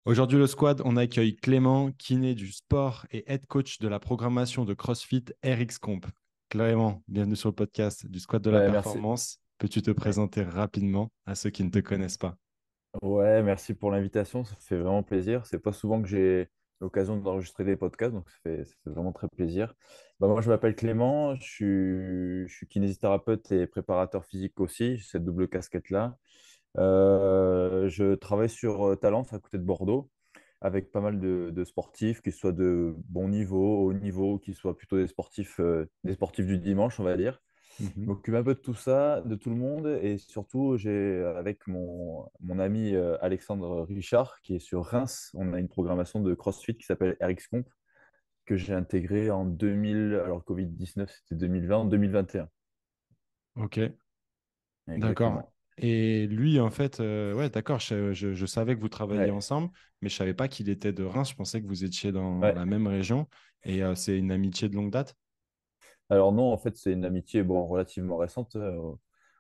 Aujourd'hui, le squad, on accueille Clément, kiné du sport et head coach de la programmation de CrossFit RX Comp. Clément, bienvenue sur le podcast du squad de la Ouais, merci. performance. Peux-tu te Ouais, présenter rapidement à ceux qui ne te connaissent pas? Ouais, merci pour l'invitation. Ça fait vraiment plaisir. C'est pas souvent que j'ai l'occasion d'enregistrer des podcasts, donc ça fait vraiment très plaisir. Bah, moi, je m'appelle Clément. Je suis kinésithérapeute et préparateur physique aussi. J'ai cette double casquette-là. Je travaille sur Talence à côté de Bordeaux avec pas mal de sportifs, qui soient de bon niveau, haut niveau, qui soient plutôt des sportifs du dimanche, on va dire. Je Mhm. m'occupe un peu de tout ça, de tout le monde, et surtout, avec mon ami Alexandre Richard, qui est sur Reims, on a une programmation de CrossFit qui s'appelle RX-Comp, que j'ai intégrée en 2000, alors Covid-19, c'était 2020, 2021. Ok, d'accord. Exactement. Et lui, en fait, ouais, d'accord, je savais que vous travailliez Ouais, ensemble, mais je savais pas qu'il était de Reims. Je pensais que vous étiez dans ouais. la même région. Et c'est une amitié de longue date? Alors non, en fait, c'est une amitié bon, relativement récente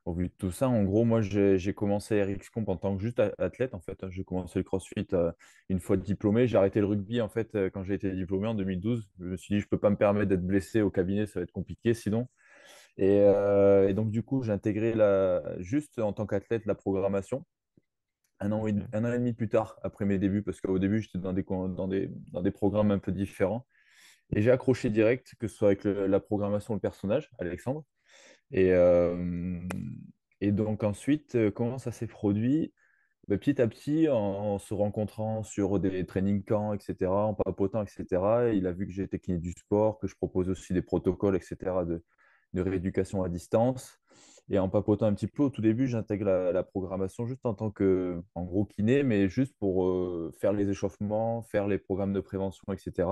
au vu de tout ça. En gros, moi, j'ai commencé RX Comp en tant que juste athlète. En fait, j'ai commencé le CrossFit une fois diplômé. J'ai arrêté le rugby en fait quand j'ai été diplômé en 2012. Je me suis dit, je peux pas me permettre d'être blessé au cabinet, ça va être compliqué sinon. Et donc du coup, j'ai intégré juste en tant qu'athlète la programmation. Ok. Un an et demi plus tard, après mes débuts, parce qu'au début, j'étais dans des programmes un peu différents. Et j'ai accroché direct, que ce soit avec la programmation, le personnage, Alexandre. Et, euh, et donc ensuite, comment ça s'est produit? Ben, petit à petit, en se rencontrant sur des training camps, etc., en papotant, etc., il a vu que j'étais kiné du sport, que je propose aussi des protocoles, etc., de rééducation à distance. Et en papotant un petit peu, au tout début, j'intègre la programmation juste en tant que, en gros, kiné, mais juste pour faire les échauffements, faire les programmes de prévention, etc.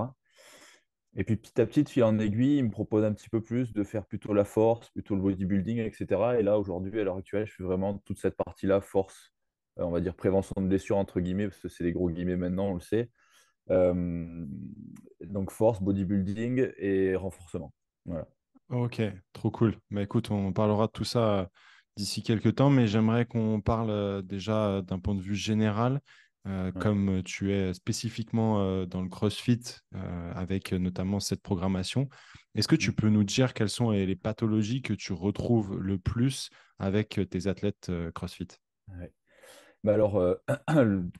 Et puis petit à petit, de fil en aiguille, il me propose un petit peu plus de faire plutôt la force, plutôt le bodybuilding, etc. Et là, aujourd'hui, à l'heure actuelle, je fais vraiment toute cette partie-là, force, on va dire prévention de blessures, entre guillemets, parce que c'est des gros guillemets maintenant, on le sait. Euh, donc force, bodybuilding et renforcement. Voilà. Ok, trop cool. Bah, écoute, on parlera de tout ça d'ici quelques temps, mais j'aimerais qu'on parle déjà d'un point de vue général, Ouais. comme tu es spécifiquement dans le CrossFit, avec notamment cette programmation. Est-ce que tu Mm. peux nous dire quelles sont les pathologies que tu retrouves le plus avec tes athlètes CrossFit? Ouais. Bah alors,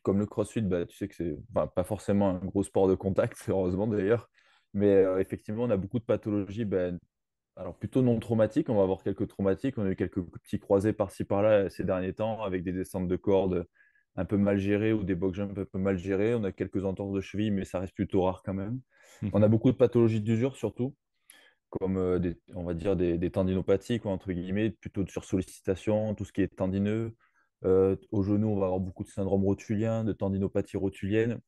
comme le CrossFit, bah, tu sais que c'est enfin, pas forcément un gros sport de contact, heureusement d'ailleurs, mais effectivement, on a beaucoup de pathologies. Ben, alors, plutôt non traumatiques, on va avoir quelques traumatiques. On a eu quelques petits croisés par-ci par-là ces derniers temps avec des descentes de cordes un peu mal gérées ou des box jumps un peu mal gérés. On a quelques entorses de cheville, mais ça reste plutôt rare quand même. On a Mhm. beaucoup de pathologies d'usure surtout, comme on va dire des tendinopathies, quoi, entre guillemets, plutôt de sursollicitation, tout ce qui est tendineux. Au genou, on va avoir beaucoup de syndrome rotulien, de tendinopathie rotulienne.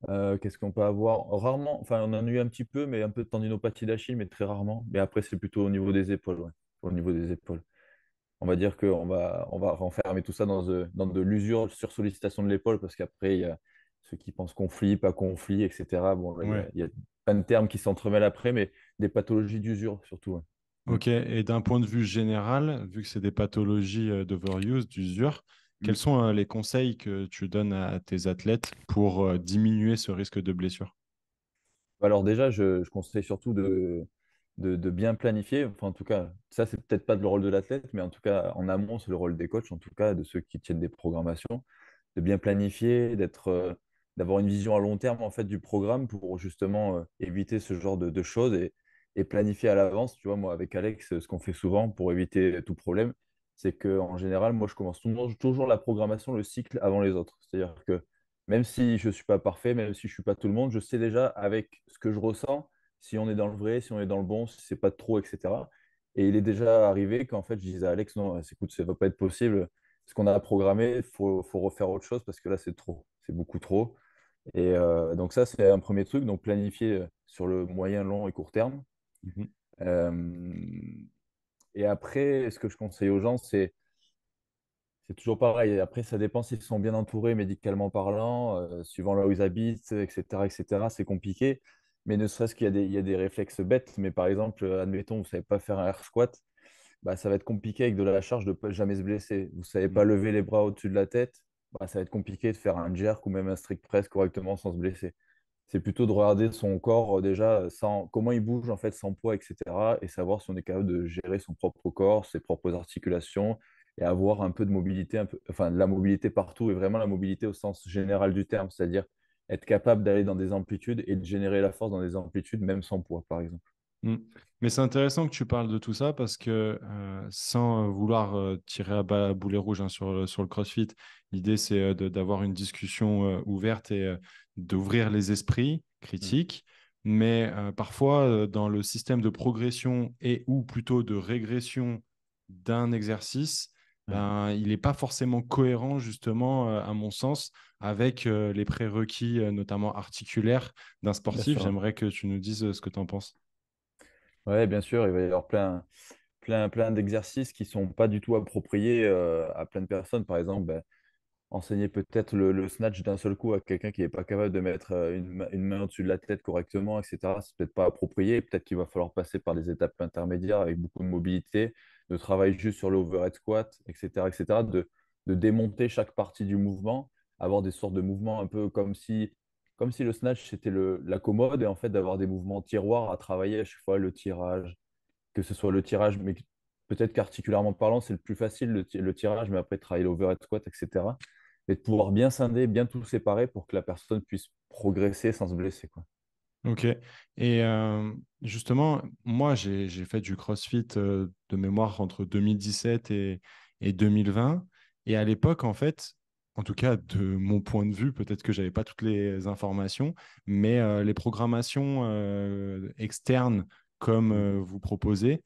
Qu'est-ce qu'on peut avoir? Rarement, enfin, on en a eu un petit peu, mais un peu de tendinopathie d'Achille, mais très rarement. Mais après, c'est plutôt au niveau des épaules, ouais. Au niveau des épaules. On va dire on va renfermer tout ça dans de l'usure sur sollicitation de l'épaule, parce qu'après, il y a ceux qui pensent conflit, pas conflit, etc. Bon, là, Ouais. il y a plein de termes qui s'entremêlent après, mais des pathologies d'usure surtout, ouais. Mm. Ok, et d'un point de vue général, vu que c'est des pathologies d'overuse, d'usure, quels Mm. sont les conseils que tu donnes à tes athlètes pour diminuer ce risque de blessure? Alors déjà, je conseille surtout de bien planifier. Enfin, en tout cas, ça, c'est peut-être pas le rôle de l'athlète, mais en tout cas, en amont, c'est le rôle des coachs, en tout cas, de ceux qui tiennent des programmations, de bien planifier, d'avoir une vision à long terme, en fait, du programme pour justement éviter ce genre de choses et planifier à l'avance. Tu vois, moi, avec Alex, ce qu'on fait souvent pour éviter tout problème, c'est que en général, moi, je commence toujours la programmation, le cycle avant les autres. C'est-à-dire que même si je ne suis pas parfait, même si je ne suis pas tout le monde, je sais déjà avec ce que je ressens, si on est dans le vrai, si on est dans le bon, si c'est pas de trop, etc. Et il est déjà arrivé qu'en fait, je disais à Alex, non, écoute, ça ne va pas être possible. Ce qu'on a programmé, faut refaire autre chose parce que là, c'est trop. C'est beaucoup trop. Et donc ça, c'est un premier truc. Donc planifier sur le moyen, long et court terme. Mhm. Euh, et après, ce que je conseille aux gens, c'est toujours pareil. Après, ça dépend s'ils sont bien entourés médicalement parlant, suivant là où ils habitent, etc., etc. C'est compliqué. Mais ne serait-ce il y a des réflexes bêtes. Mais par exemple, admettons, vous ne savez pas faire un air squat, bah, ça va être compliqué avec de la charge de ne pas jamais se blesser. Vous ne savez pas Mhm. lever les bras au-dessus de la tête. bah, ça va être compliqué de faire un jerk ou même un strict press correctement sans se blesser. C'est plutôt de regarder son corps déjà, sans, comment il bouge en fait sans poids, etc. Et savoir si on est capable de gérer son propre corps, ses propres articulations et avoir un peu de mobilité, enfin de la mobilité partout et vraiment la mobilité au sens général du terme, c'est-à-dire être capable d'aller dans des amplitudes et de générer la force dans des amplitudes même sans poids, par exemple. Mm. Mais c'est intéressant que tu parles de tout ça parce que sans vouloir tirer à boulet rouge hein, sur le CrossFit, l'idée c'est d'avoir une discussion ouverte et d'ouvrir les esprits Mm. critiques. Mais parfois, dans le système de progression et ou plutôt de régression d'un exercice, Ouais, ben, il n'est pas forcément cohérent justement, à mon sens, avec les prérequis, notamment articulaires d'un bien sportif. sûr. J'aimerais que tu nous dises ce que tu en penses. Ouais, bien sûr, il va y avoir plein d'exercices qui sont pas du tout appropriés à plein de personnes. Par exemple, ben, enseigner peut-être le snatch d'un seul coup à quelqu'un qui n'est pas capable de mettre une main au-dessus de la tête correctement, etc. C'est peut-être pas approprié. Peut-être qu'il va falloir passer par des étapes intermédiaires avec beaucoup de mobilité, de travailler juste sur l'overhead squat, etc., etc., de démonter chaque partie du mouvement, avoir des sortes de mouvements un peu comme si le snatch c'était la commode et en fait d'avoir des mouvements tiroirs à travailler à chaque fois, le tirage, que ce soit le tirage, mais peut-être qu'articulairement parlant, c'est le plus facile, le tirage, mais après, travailler l'overhead squat, etc. Et de pouvoir bien scinder, bien tout séparer pour que la personne puisse progresser sans se blesser, quoi. Ok. Et justement, moi, j'ai fait du CrossFit de mémoire entre 2017 et 2020. Et à l'époque, en fait, en tout cas, de mon point de vue, peut-être que j'avais pas toutes les informations, mais les programmations externes comme Mhm. vous proposez,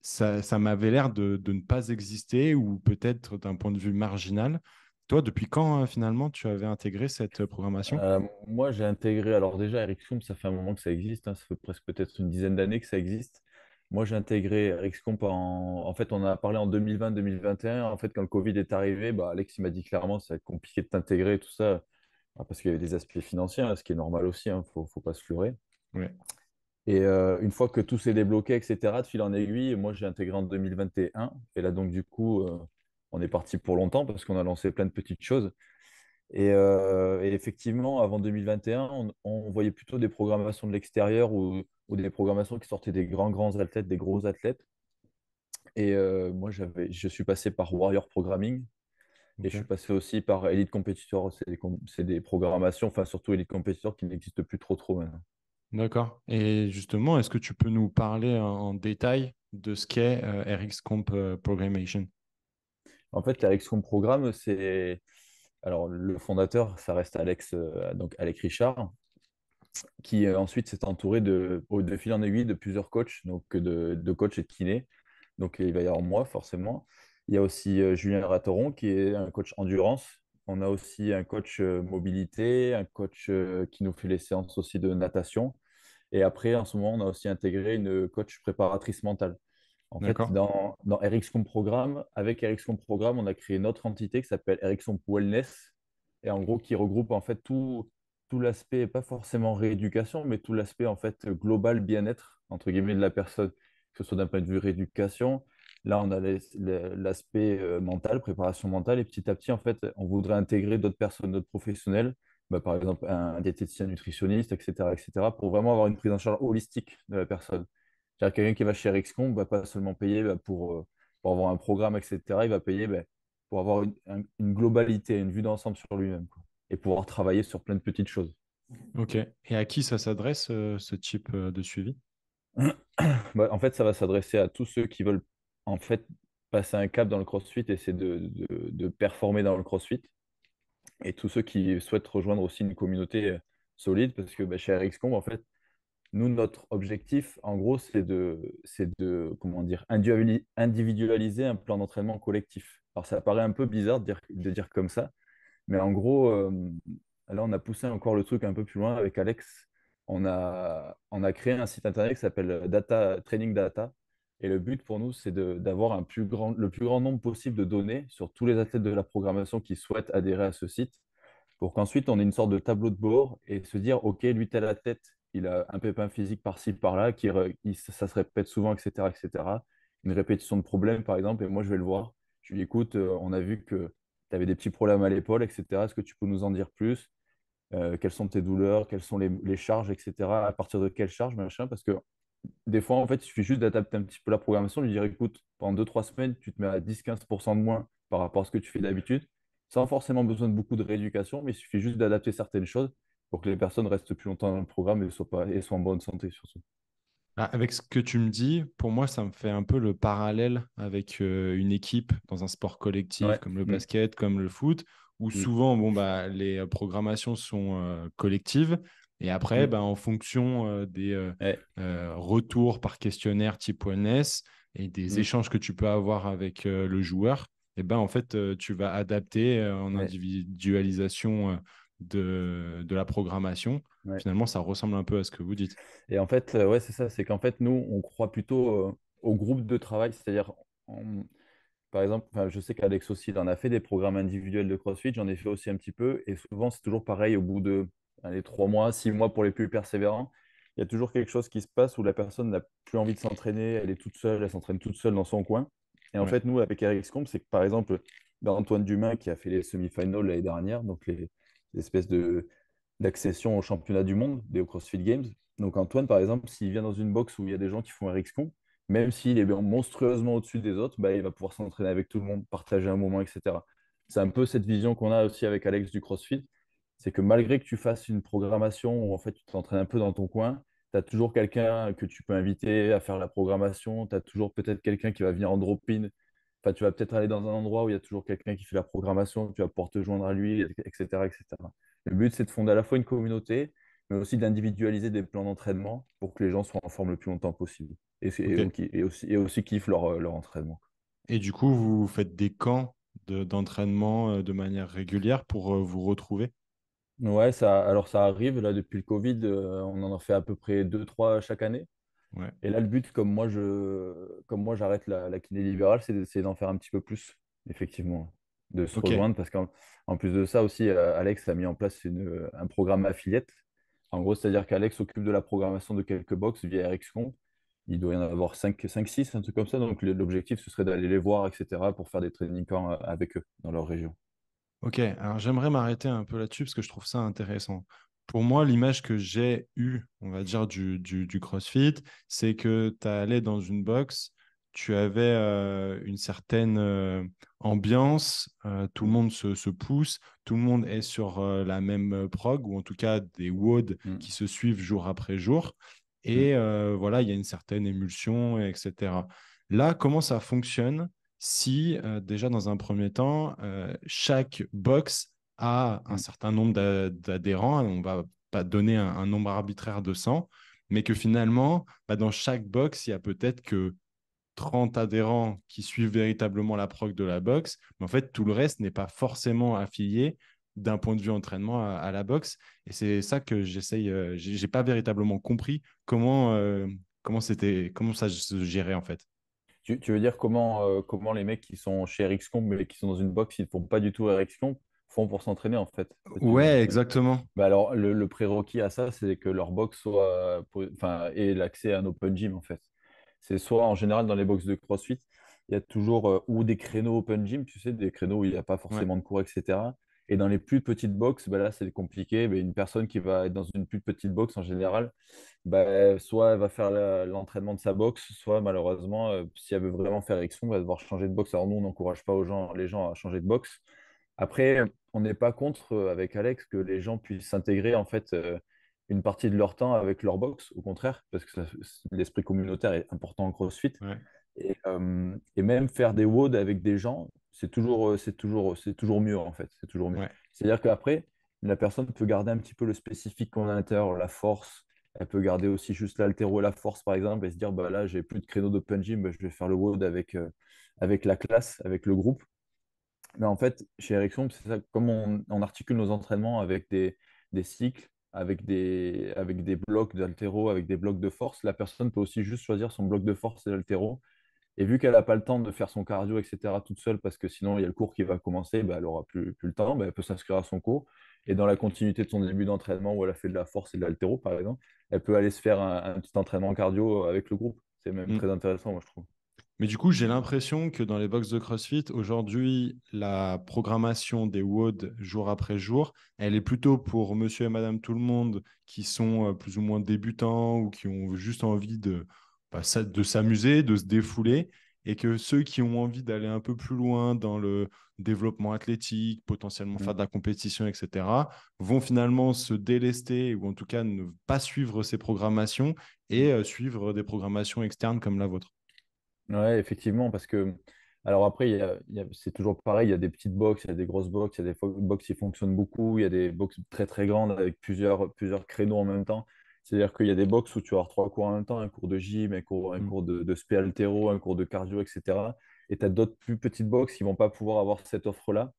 ça m'avait l'air de ne pas exister ou peut-être d'un point de vue marginal. Toi, depuis quand finalement tu avais intégré cette programmation? Moi, j'ai intégré, alors déjà, Eric Comp, ça fait un moment que ça existe, hein, ça fait presque peut-être une dizaine d'années que ça existe. Moi, j'ai intégré Eric Comp en fait, on en a parlé en 2020-2021. En fait, quand le Covid est arrivé, bah, Alex, il m'a dit clairement, ça va être compliqué de t'intégrer, tout ça, parce qu'il y avait des aspects financiers, hein, ce qui est normal aussi, hein, faut pas se leurrer. Ouais, Et une fois que tout s'est débloqué, etc., de fil en aiguille, moi j'ai intégré en 2021. Et là, donc, du coup, on est parti pour longtemps parce qu'on a lancé plein de petites choses. Et effectivement, avant 2021, on voyait plutôt des programmations de l'extérieur ou des programmations qui sortaient des grands athlètes, des gros athlètes. Et moi, je suis passé par Warrior Programming et je suis ok. passé aussi par Elite Competitor. C'est des programmations, enfin surtout Elite Competitor qui n'existent plus trop maintenant. D'accord. Et justement, est-ce que tu peux nous parler en détail de ce qu'est RxComp Programmation? En fait, la Lexion Programme, c'est. Alors, le fondateur, ça reste Alex, donc Alex Richard, qui ensuite s'est entouré de fil en aiguille de plusieurs coachs, donc de coachs et de kinés. Donc, il va y avoir moi, forcément. Il y a aussi Julien Ratoron, qui est un coach endurance. On a aussi un coach mobilité, un coach qui nous fait les séances aussi de natation. Et après, en ce moment, on a aussi intégré une coach préparatrice mentale. En fait, D'accord. dans Ericsson Programme, avec Ericsson Programme, on a créé une autre entité qui s'appelle Ericsson Wellness, et en gros, qui regroupe en fait tout l'aspect, pas forcément rééducation, mais tout l'aspect en fait global bien-être, entre guillemets, de la personne, que ce soit d'un point de vue rééducation. Là, on a l'aspect mental, préparation mentale, et petit à petit, en fait, on voudrait intégrer d'autres personnes, d'autres professionnels, bah, par exemple un diététicien nutritionniste, etc., pour vraiment avoir une prise en charge holistique de la personne. C'est-à-dire quelqu'un qui va chez Rexcom ne va pas seulement payer bah, pour avoir un programme, etc. Il va payer bah, pour avoir une globalité, une vue d'ensemble sur lui-même, quoi. Et pouvoir travailler sur plein de petites choses. Ok. Et à qui ça s'adresse, ce type de suivi? Bah, en fait, ça va s'adresser à tous ceux qui veulent en fait passer un cap dans le CrossFit et c'est de performer dans le CrossFit. Et tous ceux qui souhaitent rejoindre aussi une communauté solide, parce que bah, chez RXComp, en fait, nous, notre objectif, en gros, c'est de comment dire, individualiser un plan d'entraînement collectif. Alors, ça paraît un peu bizarre de dire comme ça, mais en gros, là, on a poussé encore le truc un peu plus loin avec Alex. On a créé un site internet qui s'appelle Data Training Data. Et le but pour nous, c'est d'avoir le plus grand nombre possible de données sur tous les athlètes de la programmation qui souhaitent adhérer à ce site pour qu'ensuite on ait une sorte de tableau de bord et se dire, OK, lui, tel athlète, il a un pépin physique par-ci, par-là, ça se répète souvent, etc., etc. Une répétition de problème, par exemple, et moi, je vais le voir. Je lui dis, écoute, on a vu que tu avais des petits problèmes à l'épaule, etc. Est-ce que tu peux nous en dire plus? Quelles sont tes douleurs? Quelles sont les charges, etc. À partir de quelles charges, machin? Parce que des fois, en fait, il suffit juste d'adapter un petit peu la programmation, lui dire, écoute, pendant 2 3 semaines, tu te mets à 10 15% de moins par rapport à ce que tu fais d'habitude, sans forcément besoin de beaucoup de rééducation, mais il suffit juste d'adapter certaines choses pour que les personnes restent plus longtemps dans le programme et soient en bonne santé surtout. Ah, avec ce que tu me dis, pour moi, ça me fait un peu le parallèle avec une équipe dans un sport collectif Ouais. comme le Mm, basket, comme le foot, où mm, souvent, bon, bah, les programmations sont collectives. Et après, mm. bah, en fonction des Ouais. retours par questionnaire type ONS et des Mm, échanges que tu peux avoir avec le joueur, et ben, en fait, tu vas adapter en ouais. individualisation de la programmation. Ouais. Finalement, ça ressemble un peu à ce que vous dites. Et en fait, ouais, c'est ça, c'est qu'en fait, nous, on croit plutôt au groupe de travail, c'est-à-dire, par exemple, enfin, je sais qu'Alex aussi, il en a fait des programmes individuels de CrossFit, j'en ai fait aussi un petit peu, et souvent, c'est toujours pareil, au bout de allez, 3 mois, 6 mois pour les plus persévérants, il y a toujours quelque chose qui se passe où la personne n'a plus envie de s'entraîner, elle est toute seule, elle s'entraîne toute seule dans son coin. Et en Ouais. fait, nous, avec Eric Combe, c'est que par exemple, Antoine Dumain qui a fait les semi-finals l'année dernière, donc les espèces d'accession au championnat du monde, des CrossFit Games. Donc Antoine, par exemple, s'il vient dans une box où il y a des gens qui font RXCOM, même s'il est monstrueusement au-dessus des autres, bah, il va pouvoir s'entraîner avec tout le monde, partager un moment, etc. C'est un peu cette vision qu'on a aussi avec Alex du CrossFit. C'est que malgré que tu fasses une programmation où en fait tu t'entraînes un peu dans ton coin, tu as toujours quelqu'un que tu peux inviter à faire la programmation, tu as toujours peut-être quelqu'un qui va venir en drop-in. Enfin, tu vas peut-être aller dans un endroit où il y a toujours quelqu'un qui fait la programmation, tu vas pouvoir te joindre à lui, etc., etc. Le but, c'est de fonder à la fois une communauté, mais aussi d'individualiser des plans d'entraînement pour que les gens soient en forme le plus longtemps possible. Et, Ok. donc, et aussi kiffent leur entraînement. Et du coup, vous faites des camps d'entraînement de manière régulière pour vous retrouver? Ouais, alors ça arrive, là, depuis le Covid, on en a fait à peu près 2 3 chaque année. Ouais. Et là, le but, comme moi j'arrête la kiné libérale, c'est d'essayer d'en faire un petit peu plus, effectivement, de se Ok. rejoindre, parce qu'en plus de ça aussi, Alex a mis en place un programme affiliate. En gros, c'est-à-dire qu'Alex s'occupe de la programmation de quelques box via RxCon. Il doit y en avoir 5 6 un truc comme ça. Donc l'objectif, ce serait d'aller les voir, etc., pour faire des training camps avec eux dans leur région. Ok. Alors, j'aimerais m'arrêter un peu là-dessus parce que je trouve ça intéressant. Pour moi, l'image que j'ai eue, on va dire, du CrossFit, c'est que tu allais dans une box, tu avais une certaine ambiance, tout le Mm, monde se pousse, tout le monde est sur la même prog, ou en tout cas des WOD mm, qui se suivent jour après jour. mm, Et voilà, il y a une certaine émulsion, etc. Là, comment ça fonctionne si, déjà, dans un premier temps, chaque box a un mm, certain nombre d'adhérents, on va pas donner un nombre arbitraire de 100, mais que finalement, bah, dans chaque box, il y a peut-être que 30 adhérents qui suivent véritablement la prog de la box, mais en fait, tout le reste n'est pas forcément affilié d'un point de vue entraînement à la boxe. Et c'est ça que j'essaye, j'ai pas véritablement compris comment ça se gérait en fait. Tu veux dire comment les mecs qui sont chez RxComp mais qui sont dans une box, ils ne font pas du tout RxComp, font pour s'entraîner en fait. Ouais, exactement. Bah alors, le prérequis à ça, c'est que leur box enfin, ait l'accès à un open gym en fait. C'est soit en général dans les box de CrossFit, il y a toujours ou des créneaux open gym, tu sais, des créneaux où il n'y a pas Ouais, forcément de cours, etc. Et dans les plus petites box, bah là, c'est compliqué. Mais une personne qui va être dans une plus petite box en général, bah, soit elle va faire l'entraînement de sa box, soit malheureusement, si elle veut vraiment faire X-Fong, elle va devoir changer de box. Alors nous, on n'encourage pas les gens à changer de box. Après, on n'est pas contre, avec Alex, que les gens puissent s'intégrer en fait une partie de leur temps avec leur box, au contraire, parce que l'esprit communautaire est important en CrossFit. ouais, Et même faire des WOD avec des gens, c'est toujours mieux en fait. C'est toujours mieux. ouais. C'est-à-dire qu'après, la personne peut garder un petit peu le spécifique qu'on a à l'intérieur, la force. Elle peut garder aussi juste l'haltéro et la force, par exemple, et se dire, bah là, j'ai plus de créneau d'open gym, bah, je vais faire le WOD avec la classe, avec le groupe. Mais en fait, chez Ericsson, c'est ça, comme on articule nos entraînements avec des cycles, avec des blocs d'haltéro, avec des blocs de force, la personne peut aussi juste choisir son bloc de force et d'haltéro. Et vu qu'elle n'a pas le temps de faire son cardio, etc., toute seule, parce que sinon il y a le cours qui va commencer, bah, elle n'aura plus le temps, bah, elle peut s'inscrire à son cours. Et dans la continuité de son début d'entraînement, où elle a fait de la force et de l'haltéro, par exemple, elle peut aller se faire un petit entraînement cardio avec le groupe. C'est même Mm. très intéressant, moi, je trouve. Mais du coup, j'ai l'impression que dans les box de CrossFit, aujourd'hui, la programmation des WOD jour après jour, elle est plutôt pour monsieur et madame tout le monde qui sont plus ou moins débutants ou qui ont juste envie de s'amuser, de se défouler, et que ceux qui ont envie d'aller un peu plus loin dans le développement athlétique, potentiellement faire Mm. de la compétition, etc., vont finalement se délester ou en tout cas ne pas suivre ces programmations et Mm. suivre des programmations externes comme la vôtre. Ouais, effectivement, parce que, alors après, c'est toujours pareil, il y a des petites box, il y a des grosses box, il y a des box qui fonctionnent beaucoup, il y a des box très très grandes avec plusieurs créneaux en même temps. C'est-à-dire qu'il y a des box où tu vas avoir trois cours en même temps, un cours de gym, un Mm. cours de spé haltéro, un cours de cardio, etc. Et tu as d'autres plus petites box qui vont pas pouvoir avoir cette offre-là.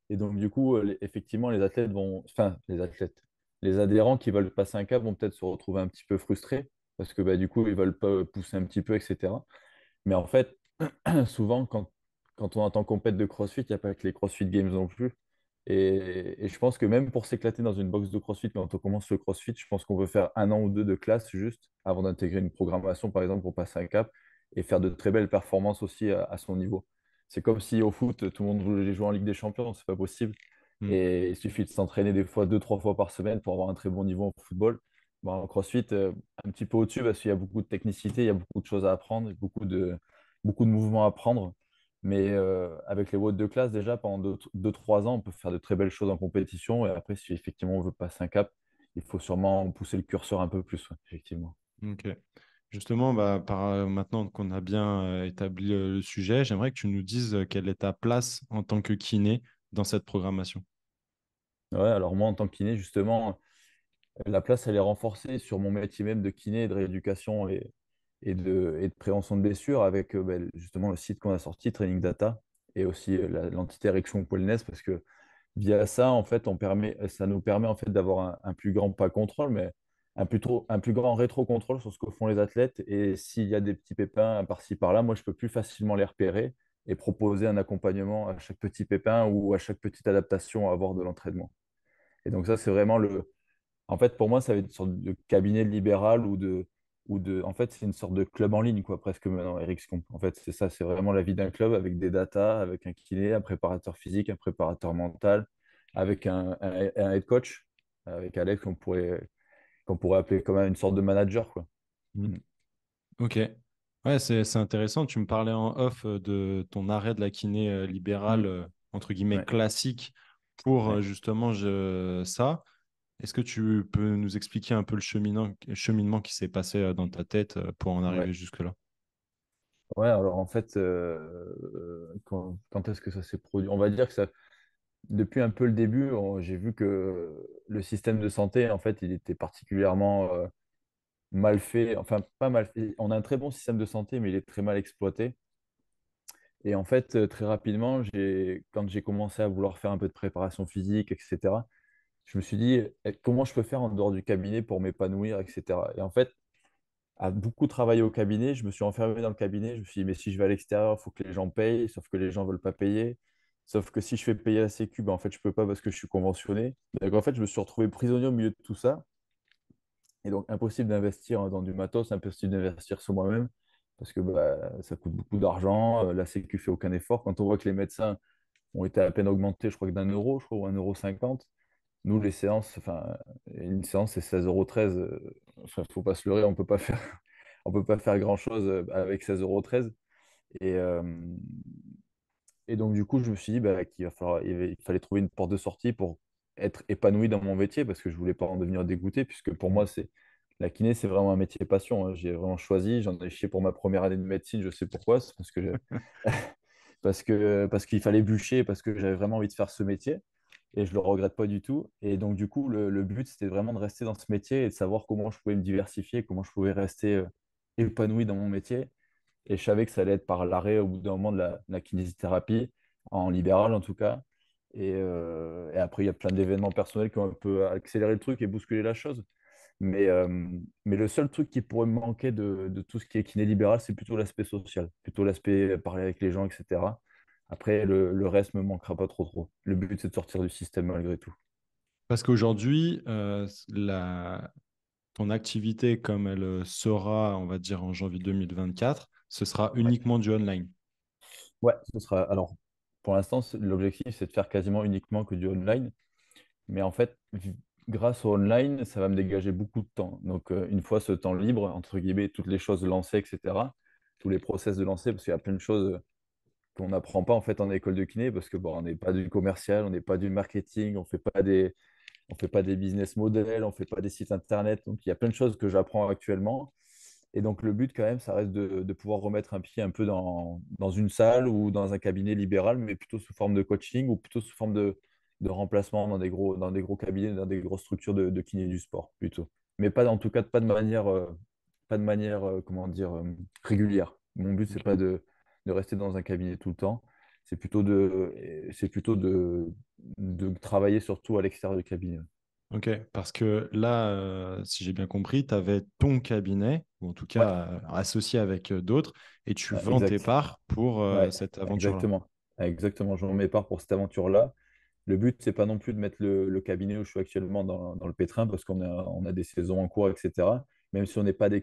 Et donc, du coup, effectivement, les athlètes vont, enfin, les athlètes, les adhérents qui veulent passer un cap vont peut-être se retrouver un petit peu frustrés parce que bah, du coup, ils veulent pas pousser un petit peu, etc. Mais en fait, souvent, quand on entend compète de CrossFit, il n'y a pas que les CrossFit Games non plus. Et je pense que même pour s'éclater dans une box de CrossFit, quand on commence le CrossFit, je pense qu'on veut faire un an ou deux de classe juste avant d'intégrer une programmation, par exemple, pour passer un cap et faire de très belles performances aussi à son niveau. C'est comme si au foot, tout le monde voulait jouer en Ligue des Champions, c'est pas possible. Mm. Et il suffit de s'entraîner des fois deux, trois fois par semaine pour avoir un très bon niveau en football. Bon, en CrossFit, un petit peu au-dessus parce qu'il y a beaucoup de technicité, il y a beaucoup de choses à apprendre, beaucoup de mouvements à apprendre. Mais avec les WOD de classe, déjà, pendant 2-3 ans, on peut faire de très belles choses en compétition. Et après, si effectivement on veut passer un cap, il faut sûrement pousser le curseur un peu plus, ouais, effectivement. Ok. Justement, bah, maintenant qu'on a bien établi le sujet, j'aimerais que tu nous dises quelle est ta place en tant que kiné dans cette programmation. Ouais, alors moi, en tant que kiné, justement, la place, elle est renforcée sur mon métier même de kiné, de rééducation et de prévention de blessures avec ben, justement le site qu'on a sorti, Training Data, et aussi l'entité érection wellness, parce que via ça, en fait, ça nous permet en fait d'avoir un plus grand, pas contrôle, mais un plus grand rétro-contrôle sur ce que font les athlètes. Et s'il y a des petits pépins par-ci, par-là, moi, je peux plus facilement les repérer et proposer un accompagnement à chaque petit pépin ou à chaque petite adaptation à avoir de l'entraînement. Et donc ça, c'est vraiment en fait, pour moi, ça va être une sorte de cabinet libéral en fait, c'est une sorte de club en ligne, quoi, presque maintenant, Ericsson. En fait, c'est ça, c'est vraiment la vie d'un club avec des datas, avec un kiné, un préparateur physique, un préparateur mental, avec un head coach, avec Alex, qu'on pourrait appeler comme une sorte de manager, quoi. Mm. Mm. Ok. Ouais, c'est intéressant. Tu me parlais en off de ton arrêt de la kiné libérale, Mm. entre guillemets, Ouais, classique pour ouais, justement ça. Est-ce que tu peux nous expliquer un peu cheminement qui s'est passé dans ta tête pour en ouais. arriver jusque-là? Ouais, alors en fait, quand est-ce que ça s'est produit? On va dire que ça, depuis un peu le début, j'ai vu que le système de santé, en fait, il était particulièrement mal fait, enfin pas mal fait. On a un très bon système de santé, mais il est très mal exploité. Et en fait, très rapidement, quand j'ai commencé à vouloir faire un peu de préparation physique, etc., je me suis dit, comment je peux faire en dehors du cabinet pour m'épanouir, etc. Et en fait, à beaucoup travailler au cabinet, je me suis enfermé dans le cabinet, je me suis dit, mais si je vais à l'extérieur, il faut que les gens payent, sauf que les gens ne veulent pas payer. Sauf que si je fais payer la Sécu, ben, en fait, je ne peux pas parce que je suis conventionné. Donc en fait, je me suis retrouvé prisonnier au milieu de tout ça. Et donc, impossible d'investir dans du matos, impossible d'investir sur moi-même, parce que bah, ça coûte beaucoup d'argent. La Sécu fait aucun effort. Quand on voit que les médecins ont été à peine augmentés, je crois que d'1 euro, je crois, ou 1,50 € nous, les séances, enfin, une séance, c'est 16,13 €. Enfin, faut pas se leurrer, on peut pas faire, on peut pas faire grand-chose avec 16,13 €. Et, euh, et donc, du coup, je me suis dit bah, il fallait trouver une porte de sortie pour être épanoui dans mon métier parce que je voulais pas en devenir dégoûté, puisque pour moi, la kiné, c'est vraiment un métier passion, hein. J'ai vraiment choisi, j'en ai chié pour ma première année de médecine, je sais pourquoi, c'est parce que, parce qu'il fallait bûcher, parce que j'avais vraiment envie de faire ce métier et je le regrette pas du tout. Et donc, du coup, le but, c'était vraiment de rester dans ce métier et de savoir comment je pouvais me diversifier, comment je pouvais rester épanoui dans mon métier. Et je savais que ça allait être par l'arrêt au bout d'un moment de la kinésithérapie, en libéral en tout cas. Et après, il y a plein d'événements personnels qui ont un peu accéléré le truc et bousculé la chose. Mais le seul truc qui pourrait me manquer de tout ce qui est kiné libéral, c'est plutôt l'aspect social, plutôt l'aspect parler avec les gens, etc. Après, le reste me manquera pas trop trop. Le but, c'est de sortir du système malgré tout. Parce qu'aujourd'hui, ton activité, comme elle sera, on va dire, en janvier 2024, ce sera Ouais. uniquement du online. Ouais, ce sera. Alors, pour l'instant, l'objectif, c'est de faire quasiment uniquement que du online. Mais en fait, grâce au online, ça va me dégager beaucoup de temps. Donc, une fois ce temps libre, entre guillemets, toutes les choses lancées, etc., tous les process de lancer, parce qu'il y a plein de choses qu'on n'apprend pas en fait en école de kiné, parce que bon, on n'est pas du commercial, on n'est pas du marketing, on fait pas des business models, on fait pas des sites internet. Donc, il y a plein de choses que j'apprends actuellement. Et donc, le but, quand même, ça reste de pouvoir remettre un pied un peu dans une salle ou dans un cabinet libéral, mais plutôt sous forme de coaching ou plutôt sous forme de remplacement dans des gros cabinets, dans des grosses structures de kiné du sport, plutôt. Mais pas, en tout cas, pas de manière comment dire, régulière. Mon but, c'est Ok. pas de rester dans un cabinet tout le temps. C'est plutôt de travailler surtout à l'extérieur du cabinet. Ok, parce que là, si j'ai bien compris, tu avais ton cabinet, ou en tout Ouais, cas associé avec d'autres, et tu ouais, vends tes exact. parts pour Ouais, cette aventure-là. exactement. Exactement. Je m'en part pour cette aventure-là. Le but, c'est pas non plus de mettre le cabinet où je suis actuellement dans le pétrin parce on a des saisons en cours, etc. Même si on n'est pas des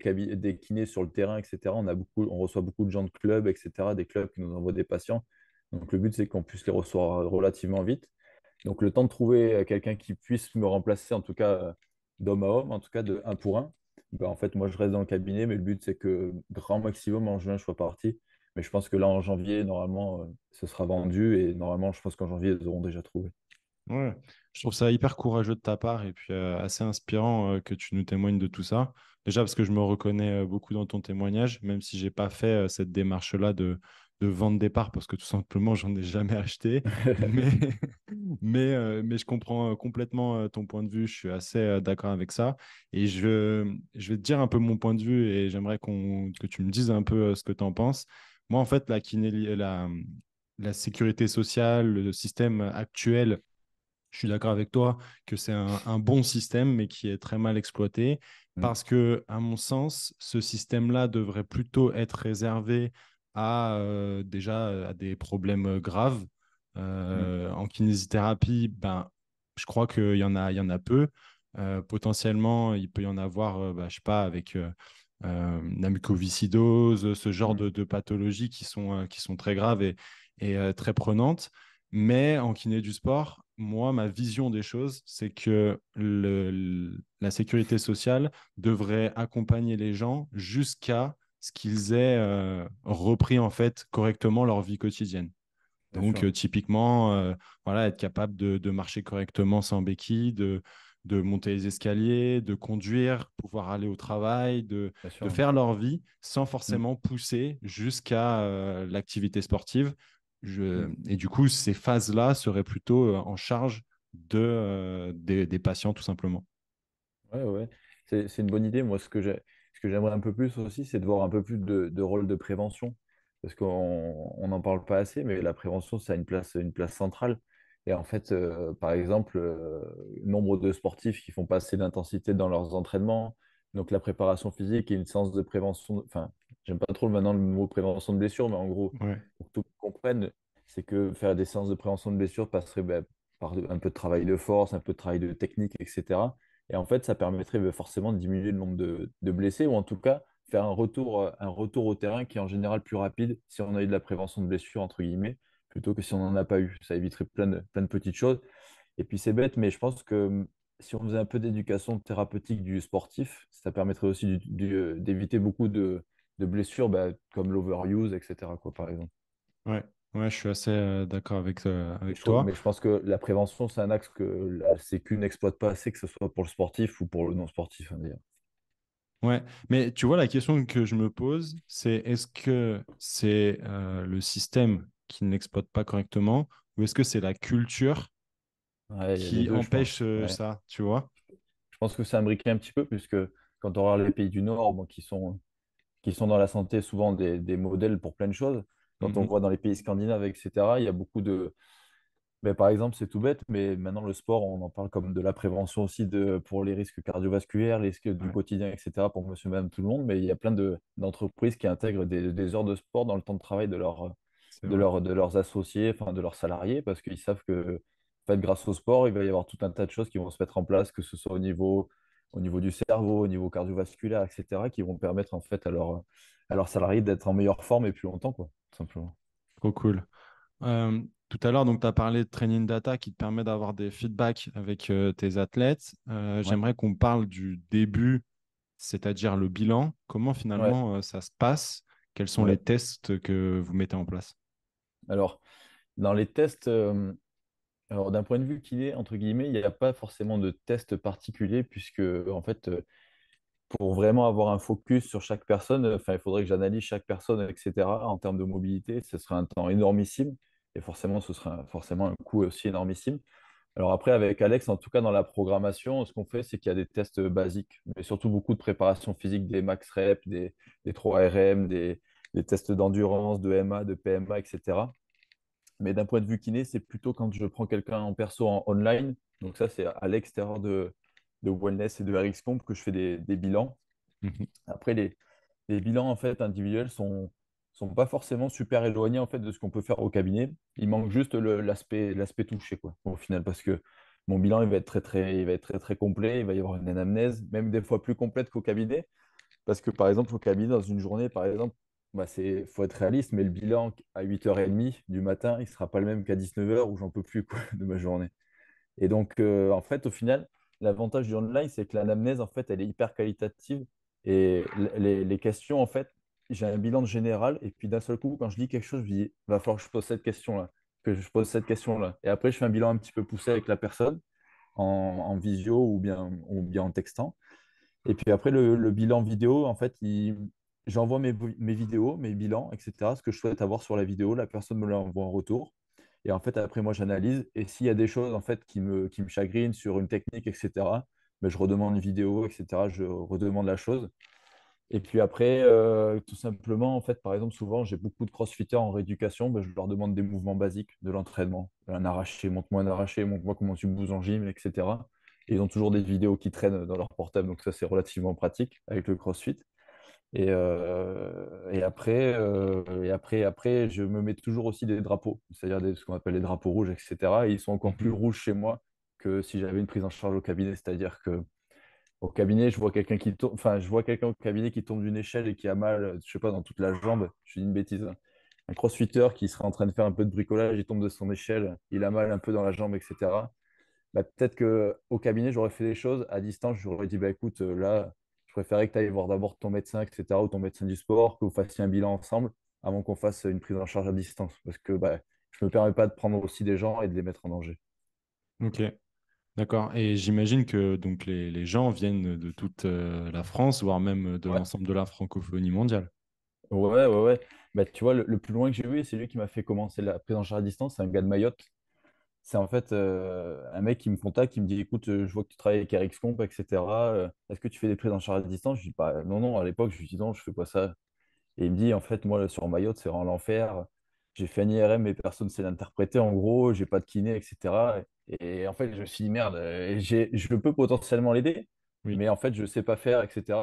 kinés sur le terrain, etc., on reçoit beaucoup de gens de clubs, etc., des clubs qui nous envoient des patients. Donc le but, c'est qu'on puisse les recevoir relativement vite. Donc le temps de trouver quelqu'un qui puisse me remplacer, en tout cas d'homme à homme, en tout cas de un pour un. Ben, en fait, moi, je reste dans le cabinet, mais le but, c'est que grand maximum en juin, je sois parti. Mais je pense que là, en janvier, normalement, ce sera vendu et normalement, je pense qu'en janvier, ils auront déjà trouvé. Ouais, je trouve ça hyper courageux de ta part et puis assez inspirant que tu nous témoignes de tout ça. Déjà parce que je me reconnais beaucoup dans ton témoignage, même si j'ai pas fait cette démarche-là de vente des parts parce que tout simplement, j'en ai jamais acheté. Mais, mais je comprends complètement ton point de vue. Je suis assez d'accord avec ça. Et je vais te dire un peu mon point de vue et j'aimerais que tu me dises un peu ce que tu en penses. Moi, en fait, la sécurité sociale, le système actuel, je suis d'accord avec toi que c'est un bon système, mais qui est très mal exploité Mm, parce que, à mon sens, ce système-là devrait plutôt être réservé à déjà à des problèmes graves. mm, En kinésithérapie, ben, je crois il y en a peu. Potentiellement, il peut y en avoir, bah, je sais pas, avec la mucoviscidose, ce genre mm, de pathologies qui sont très graves et très prenantes. Mais en kiné du sport, moi, ma vision des choses, c'est que la sécurité sociale devrait accompagner les gens jusqu'à ce qu'ils aient repris en fait correctement leur vie quotidienne. bien Donc, sûr. typiquement, voilà, être capable de marcher correctement sans béquille, de monter les escaliers, de conduire, pouvoir aller au travail, Bien de sûr. faire leur vie sans Mm, forcément pousser jusqu'à l'activité sportive. mm. Et du coup, ces phases-là seraient plutôt en charge des patients, tout simplement. Ouais, ouais. C'est une bonne idée. Moi, ce que j'aimerais un peu plus aussi, c'est de voir un peu plus de rôle de prévention. Parce qu'on n'en parle pas assez, mais la prévention, ça a une place centrale. Et en fait, par exemple, nombre de sportifs qui font pas assez d'intensité dans leurs entraînements. Donc, la préparation physique et une séance de prévention. Enfin, j'aime pas trop maintenant le mot prévention de blessure, mais en gros, Ouais, pour que tout le monde comprenne, c'est que faire des séances de prévention de blessure passerait ben, par un peu de travail de force, un peu de travail de technique, etc. Et en fait, ça permettrait forcément de diminuer le nombre de blessés ou en tout cas faire un retour au terrain qui est en général plus rapide si on a eu de la prévention de blessures, entre guillemets, plutôt que si on n'en a pas eu. Ça éviterait plein de petites choses. Et puis c'est bête, mais je pense que si on faisait un peu d'éducation thérapeutique du sportif, ça permettrait aussi d'éviter beaucoup de blessures bah, comme l'overuse, etc., quoi, par exemple. ouais, ouais, je suis assez d'accord avec toi. Mais je pense que la prévention, c'est un axe que la Sécu n'exploite pas assez, que ce soit pour le sportif ou pour le non-sportif, hein, d'ailleurs. Ouais, mais tu vois, la question que je me pose, c'est est-ce que c'est le système qui ne l'exploite pas correctement ou est-ce que c'est la culture Ouais, il y a les qui deux, je empêche pense. Ouais. ça, tu vois? Je pense que c'est imbriqué un petit peu, puisque quand on regarde les pays du Nord, bon, qui sont dans la santé souvent des modèles pour plein de choses, quand on Mhm. voit dans les pays scandinaves, etc., il y a beaucoup de... Mais par exemple, c'est tout bête, mais maintenant le sport, on en parle comme de la prévention aussi pour les risques cardiovasculaires, les risques du Ouais, quotidien, etc., pour monsieur, madame, tout le monde. Mais il y a plein d'entreprises qui intègrent des heures de sport dans le temps de travail c'est vrai. de leurs associés, enfin de leurs salariés, parce qu'ils savent que, en fait, grâce au sport, il va y avoir tout un tas de choses qui vont se mettre en place, que ce soit au niveau au niveau du cerveau, au niveau cardiovasculaire, etc., qui vont permettre en fait à leurs salariés d'être en meilleure forme et plus longtemps, quoi, tout simplement. Trop cool. Tout à l'heure, donc, tu as parlé de training data qui te permet d'avoir des feedbacks avec tes athlètes. Ouais, J'aimerais qu'on parle du début, c'est-à-dire le bilan. Comment ouais, finalement ça se passe? Quels sont les ouais. tests que vous mettez en place? Alors, dans les tests, alors d'un point de vue kiné, entre guillemets, il n'y a pas forcément de test particulier, puisque en fait, pour vraiment avoir un focus sur chaque personne, enfin, il faudrait que j'analyse chaque personne, etc. En termes de mobilité, ce serait un temps énormissime. Et forcément, ce serait forcément un coût aussi énormissime. Alors après, avec Alex, en tout cas dans la programmation, ce qu'on fait, c'est qu'il y a des tests basiques, mais surtout beaucoup de préparation physique, des max reps, des 3 RM, des tests d'endurance, de MA, de PMA, etc. Mais d'un point de vue kiné, c'est plutôt quand je prends quelqu'un en perso en online. Donc ça, c'est à l'extérieur de Wellness et de RxComp que je fais des bilans. Mhm. Après, les bilans en fait individuels sont pas forcément super éloignés en fait de ce qu'on peut faire au cabinet. Il manque juste l'aspect touché quoi au final parce que mon bilan il va être très complet. Il va y avoir une anamnèse, même des fois plus complète qu'au cabinet parce que par exemple au cabinet dans une journée par exemple, bah c'est faut être réaliste, mais le bilan à 8h30 du matin il sera pas le même qu'à 19h où j'en peux plus quoi, de ma journée. Et donc, en fait, au final, l'avantage du online, c'est que l'anamnèse, en fait, elle est hyper qualitative. Et les questions, en fait, j'ai un bilan de général. Et puis, d'un seul coup, quand je lis quelque chose, je dis, va falloir que je pose cette question-là, que je pose cette question-là. Et après, je fais un bilan un petit peu poussé avec la personne en visio ou bien en textant. Et puis après, le bilan vidéo, en fait, j'envoie mes vidéos, mes bilans, etc. Ce que je souhaite avoir sur la vidéo, la personne me l'envoie en retour. Et en fait, après, moi, j'analyse. Et s'il y a des choses, en fait, qui me chagrinent sur une technique, etc., ben, je redemande une vidéo, etc. Je redemande la chose. Et puis après, tout simplement, en fait, par exemple, souvent, j'ai beaucoup de crossfitters en rééducation, ben, je leur demande des mouvements basiques de l'entraînement. Un arraché, montre-moi un arraché, montre-moi comment tu bouges en gym, etc. Et ils ont toujours des vidéos qui traînent dans leur portable, donc ça, c'est relativement pratique avec le CrossFit. Et après, je me mets toujours aussi des drapeaux, c'est-à-dire ce qu'on appelle les drapeaux rouges, etc. Et ils sont encore plus Mhm. rouges chez moi que si j'avais une prise en charge au cabinet, c'est-à-dire que au cabinet, je vois quelqu'un qui tombe, enfin, je vois quelqu'un au cabinet qui tombe d'une échelle et qui a mal, je sais pas, dans toute la jambe. Je dis une bêtise, hein. Un crossfitter qui serait en train de faire un peu de bricolage, il tombe de son échelle, il a mal un peu dans la jambe, etc. Bah, peut-être que au cabinet, j'aurais fait des choses. À distance, j'aurais dit, bah, écoute, là, je préférais que tu ailles voir d'abord ton médecin, etc., ou ton médecin du sport, que vous fassiez un bilan ensemble avant qu'on fasse une prise en charge à distance. Parce que bah, je ne me permets pas de prendre aussi des gens et de les mettre en danger. Ok, d'accord. Et j'imagine que donc les gens viennent de toute la France, voire même de Ouais. l'ensemble de la francophonie mondiale. Ouais, ouais, ouais. Bah, tu vois, le plus loin que j'ai eu, c'est lui qui m'a fait commencer la prise en charge à distance, c'est un gars de Mayotte. C'est en fait un mec qui me contacte, qui me dit, écoute, je vois que tu travailles avec RxComp, etc. Est-ce que tu fais des prises en charge à distance? Je dis, bah, non, non, à l'époque, je lui dis, non, je fais pas ça. Et il me dit, en fait, moi, sur Mayotte, c'est vraiment l'enfer. J'ai fait un IRM, mais personne ne sait l'interpréter, en gros. J'ai pas de kiné, etc. Et en fait, je me suis dit, merde, je peux potentiellement l'aider, Oui. mais en fait, je sais pas faire, etc.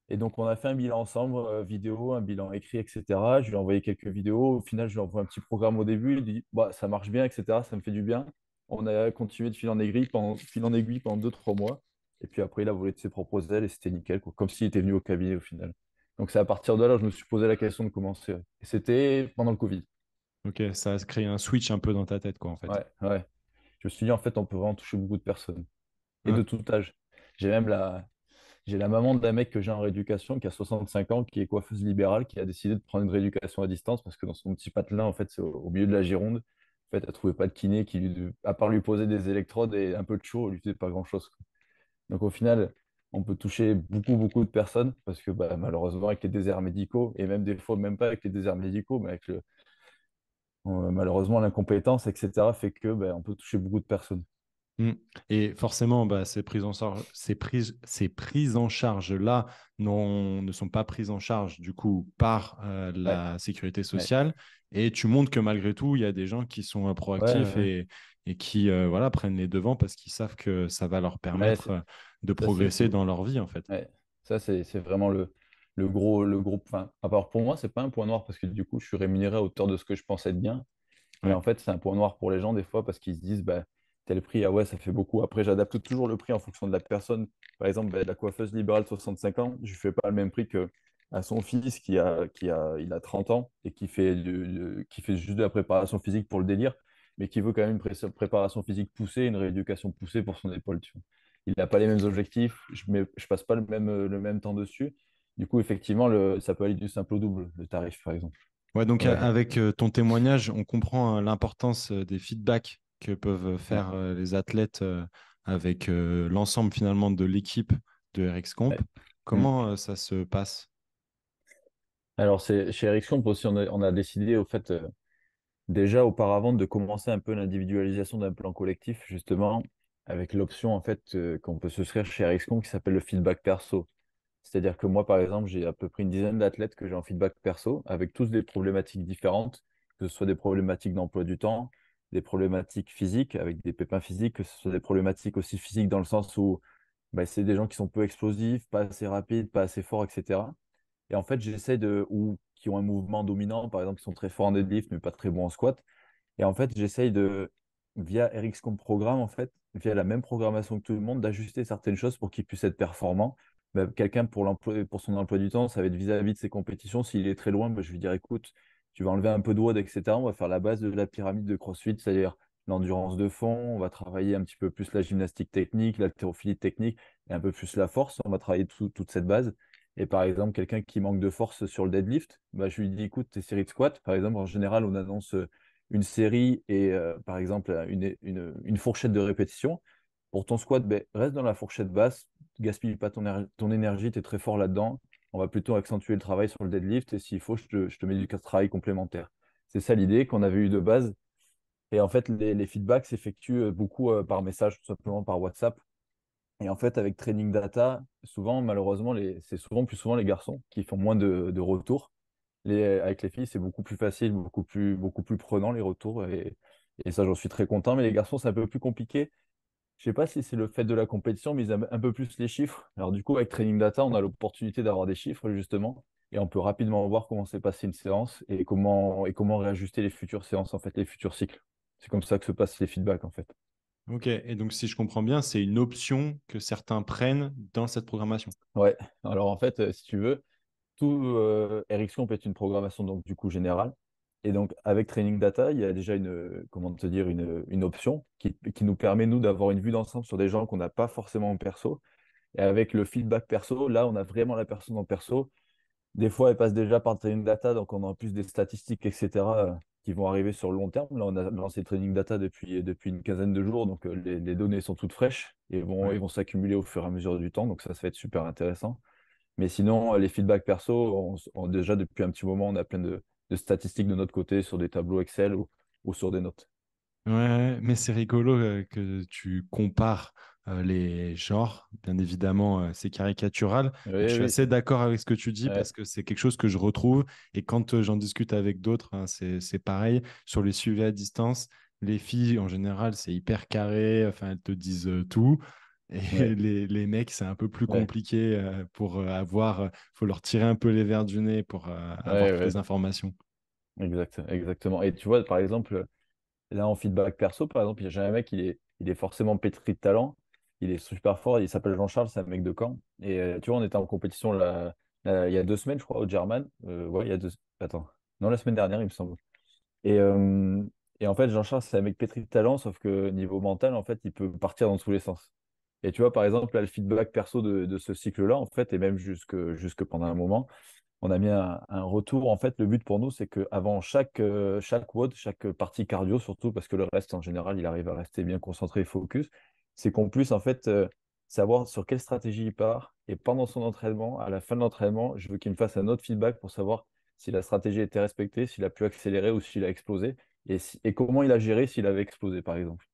Et donc, on a fait un bilan ensemble, vidéo, un bilan écrit, etc. Je lui ai envoyé quelques vidéos. Au final, je lui envoie un petit programme au début. Il dit, bah, ça marche bien, etc. Ça me fait du bien. On a continué de fil en aiguille pendant 2, 3 mois. Et puis après, il a volé de ses propres ailes et c'était nickel, quoi. Comme s'il était venu au cabinet au final. Donc, c'est à partir de là que je me suis posé la question de commencer. Ouais. Et c'était pendant le Covid. Ok, ça a créé un switch un peu dans ta tête, quoi, en fait. Ouais, ouais. Je me suis dit, en fait, on peut vraiment toucher beaucoup de personnes et Ouais. de tout âge. J'ai même j'ai la maman d'un mec que j'ai en rééducation qui a 65 ans, qui est coiffeuse libérale, qui a décidé de prendre une rééducation à distance parce que dans son petit patelin, en fait, c'est au milieu de la Gironde. En fait, elle trouvait pas de kiné à part lui poser des électrodes et un peu de chaud, elle lui faisait pas grand-chose, quoi. Donc au final, on peut toucher beaucoup, beaucoup de personnes parce que bah, malheureusement, avec les déserts médicaux, et même des fois, même pas avec les déserts médicaux, mais avec malheureusement l'incompétence, etc., fait que bah, on peut toucher beaucoup de personnes. Mm. Et forcément, bah, ces prises en charge-là ne sont pas prises en charge du coup par Ouais, la sécurité ouais, sociale. Et tu montres que malgré tout, il y a des gens qui sont ouais, proactifs ouais, et qui voilà, prennent les devants parce qu'ils savent que ça va leur ouais, permettre de ça c'est progresser dans leur vie, en fait. ouais. Ça, c'est vraiment le gros. Enfin, alors pour moi, c'est pas un point noir parce que du coup, je suis rémunéré à hauteur de ce que je pense être bien. Mais Ouais. en fait, c'est un point noir pour les gens des fois parce qu'ils se disent, bah, tel prix, ah ouais, ça fait beaucoup. Après, j'adapte toujours le prix en fonction de la personne. Par exemple, la coiffeuse libérale de 65 ans, je ne fais pas le même prix que à son fils il a 30 ans et qui fait juste de la préparation physique pour le délire, mais qui veut quand même une préparation physique poussée, une rééducation poussée pour son épaule. Tu vois. Il n'a pas les mêmes objectifs, je passe pas le même temps dessus. Du coup, effectivement, ça peut aller du simple au double, le tarif, par exemple. Ouais, donc Ouais. avec ton témoignage, on comprend l'importance des feedbacks que peuvent Ouais. faire les athlètes avec l'ensemble finalement de l'équipe de RX Comp. Ouais. Hmm. Comment ça se passe? Alors, chez Ericsson aussi, on a décidé, au fait, déjà auparavant, de commencer un peu l'individualisation d'un plan collectif, justement, avec l'option, en fait, qu'on peut se faire chez Ericsson qui s'appelle le feedback perso. C'est-à-dire que moi, par exemple, j'ai à peu près une dizaine d'athlètes que j'ai en feedback perso, avec tous des problématiques différentes, que ce soit des problématiques d'emploi du temps, des problématiques physiques, avec des pépins physiques, que ce soit des problématiques aussi physiques dans le sens où bah, c'est des gens qui sont peu explosifs, pas assez rapides, pas assez forts, etc. Et en fait, ou qui ont un mouvement dominant, par exemple, qui sont très forts en deadlift, mais pas très bons en squat. Et en fait, via RxComp Programme, en fait, via la même programmation que tout le monde, d'ajuster certaines choses pour qu'ils puissent être performants. Bah, quelqu'un pour son emploi du temps, ça va être vis-à-vis de ses compétitions. S'il est très loin, bah, je vais dire, écoute, tu vas enlever un peu de WOD, etc. On va faire la base de la pyramide de CrossFit, c'est-à-dire l'endurance de fond. On va travailler un petit peu plus la gymnastique technique, l'haltérophilie technique et un peu plus la force. On va travailler toute cette base. Et par exemple, quelqu'un qui manque de force sur le deadlift, bah, je lui dis, écoute, tes séries de squat, par exemple, en général, on annonce une série et par exemple une fourchette de répétition. Pour ton squat, ben, reste dans la fourchette basse, gaspille pas ton énergie, tu es très fort là-dedans. On va plutôt accentuer le travail sur le deadlift et s'il faut, je te mets du travail complémentaire. C'est ça l'idée qu'on avait eu de base. Et en fait, les feedbacks s'effectuent beaucoup par message, tout simplement par WhatsApp. Et en fait, avec Training Data, souvent, malheureusement, c'est souvent plus souvent les garçons qui font moins de retours. Avec les filles, c'est beaucoup plus facile, beaucoup plus prenant les retours. Et ça, j'en suis très content. Mais les garçons, c'est un peu plus compliqué. Je sais pas si c'est le fait de la compétition, mais ils aiment un peu plus les chiffres. Alors du coup, avec Training Data, on a l'opportunité d'avoir des chiffres, justement. Et on peut rapidement voir comment s'est passée une séance et comment réajuster les futures séances, en fait, les futurs cycles. C'est comme ça que se passent les feedbacks, en fait. Ok, et donc si je comprends bien, c'est une option que certains prennent dans cette programmation. Ouais. Alors en fait, si tu veux, Ericsson peut être une programmation donc du coup générale. Et donc avec Training Data, il y a déjà comment te dire, une option qui nous permet nous d'avoir une vue d'ensemble sur des gens qu'on n'a pas forcément en perso. Et avec le feedback perso, là, on a vraiment la personne en perso. Des fois, elle passe déjà par Training Data, donc on a en plus des statistiques, etc., qui vont arriver sur le long terme. Là, on a lancé Training Data depuis une quinzaine de jours, donc les données sont toutes fraîches et Ouais. ils vont s'accumuler au fur et à mesure du temps, donc ça va être super intéressant. Mais sinon, les feedbacks perso, déjà depuis un petit moment, on a plein de statistiques de notre côté sur des tableaux Excel ou sur des notes. Ouais, mais c'est rigolo que tu compares les genres. Bien évidemment, c'est caricatural, mais je Oui, suis oui, assez d'accord avec ce que tu dis parce ouais, que c'est quelque chose que je retrouve. Et quand j'en discute avec d'autres, hein, c'est pareil. Sur les suivis à distance, les filles, en général, c'est hyper carré. Enfin, elles te disent tout. Et ouais, les mecs, c'est un peu plus ouais, compliqué pour avoir. Faut leur tirer un peu les verres du nez pour avoir ouais, toutes les ouais, informations. exactement. Et tu vois, par exemple, là, en feedback perso, par exemple, j'ai un mec, il est forcément pétri de talent. Il est super fort. Il s'appelle Jean-Charles, c'est un mec de Caen. Et tu vois, on était en compétition il y a 2 semaines, je crois, au German. Ouais, il y a deux. Attends. Non, la semaine dernière, il me semble. Et, euh, et en fait, Jean-Charles, c'est un mec pétri de talent, sauf que niveau mental, en fait, il peut partir dans tous les sens. Et tu vois, par exemple, là, le feedback perso de ce cycle-là, en fait, et même jusque pendant un moment, on a mis un retour. En fait, le but pour nous, c'est qu'avant chaque WOD, chaque partie cardio, surtout parce que le reste, en général, il arrive à rester bien concentré et focus, c'est qu'on puisse en fait savoir sur quelle stratégie il part. Et pendant son entraînement, à la fin de l'entraînement, je veux qu'il me fasse un autre feedback pour savoir si la stratégie a été respectée, s'il a pu accélérer ou s'il a explosé, et comment il a géré s'il avait explosé, par exemple.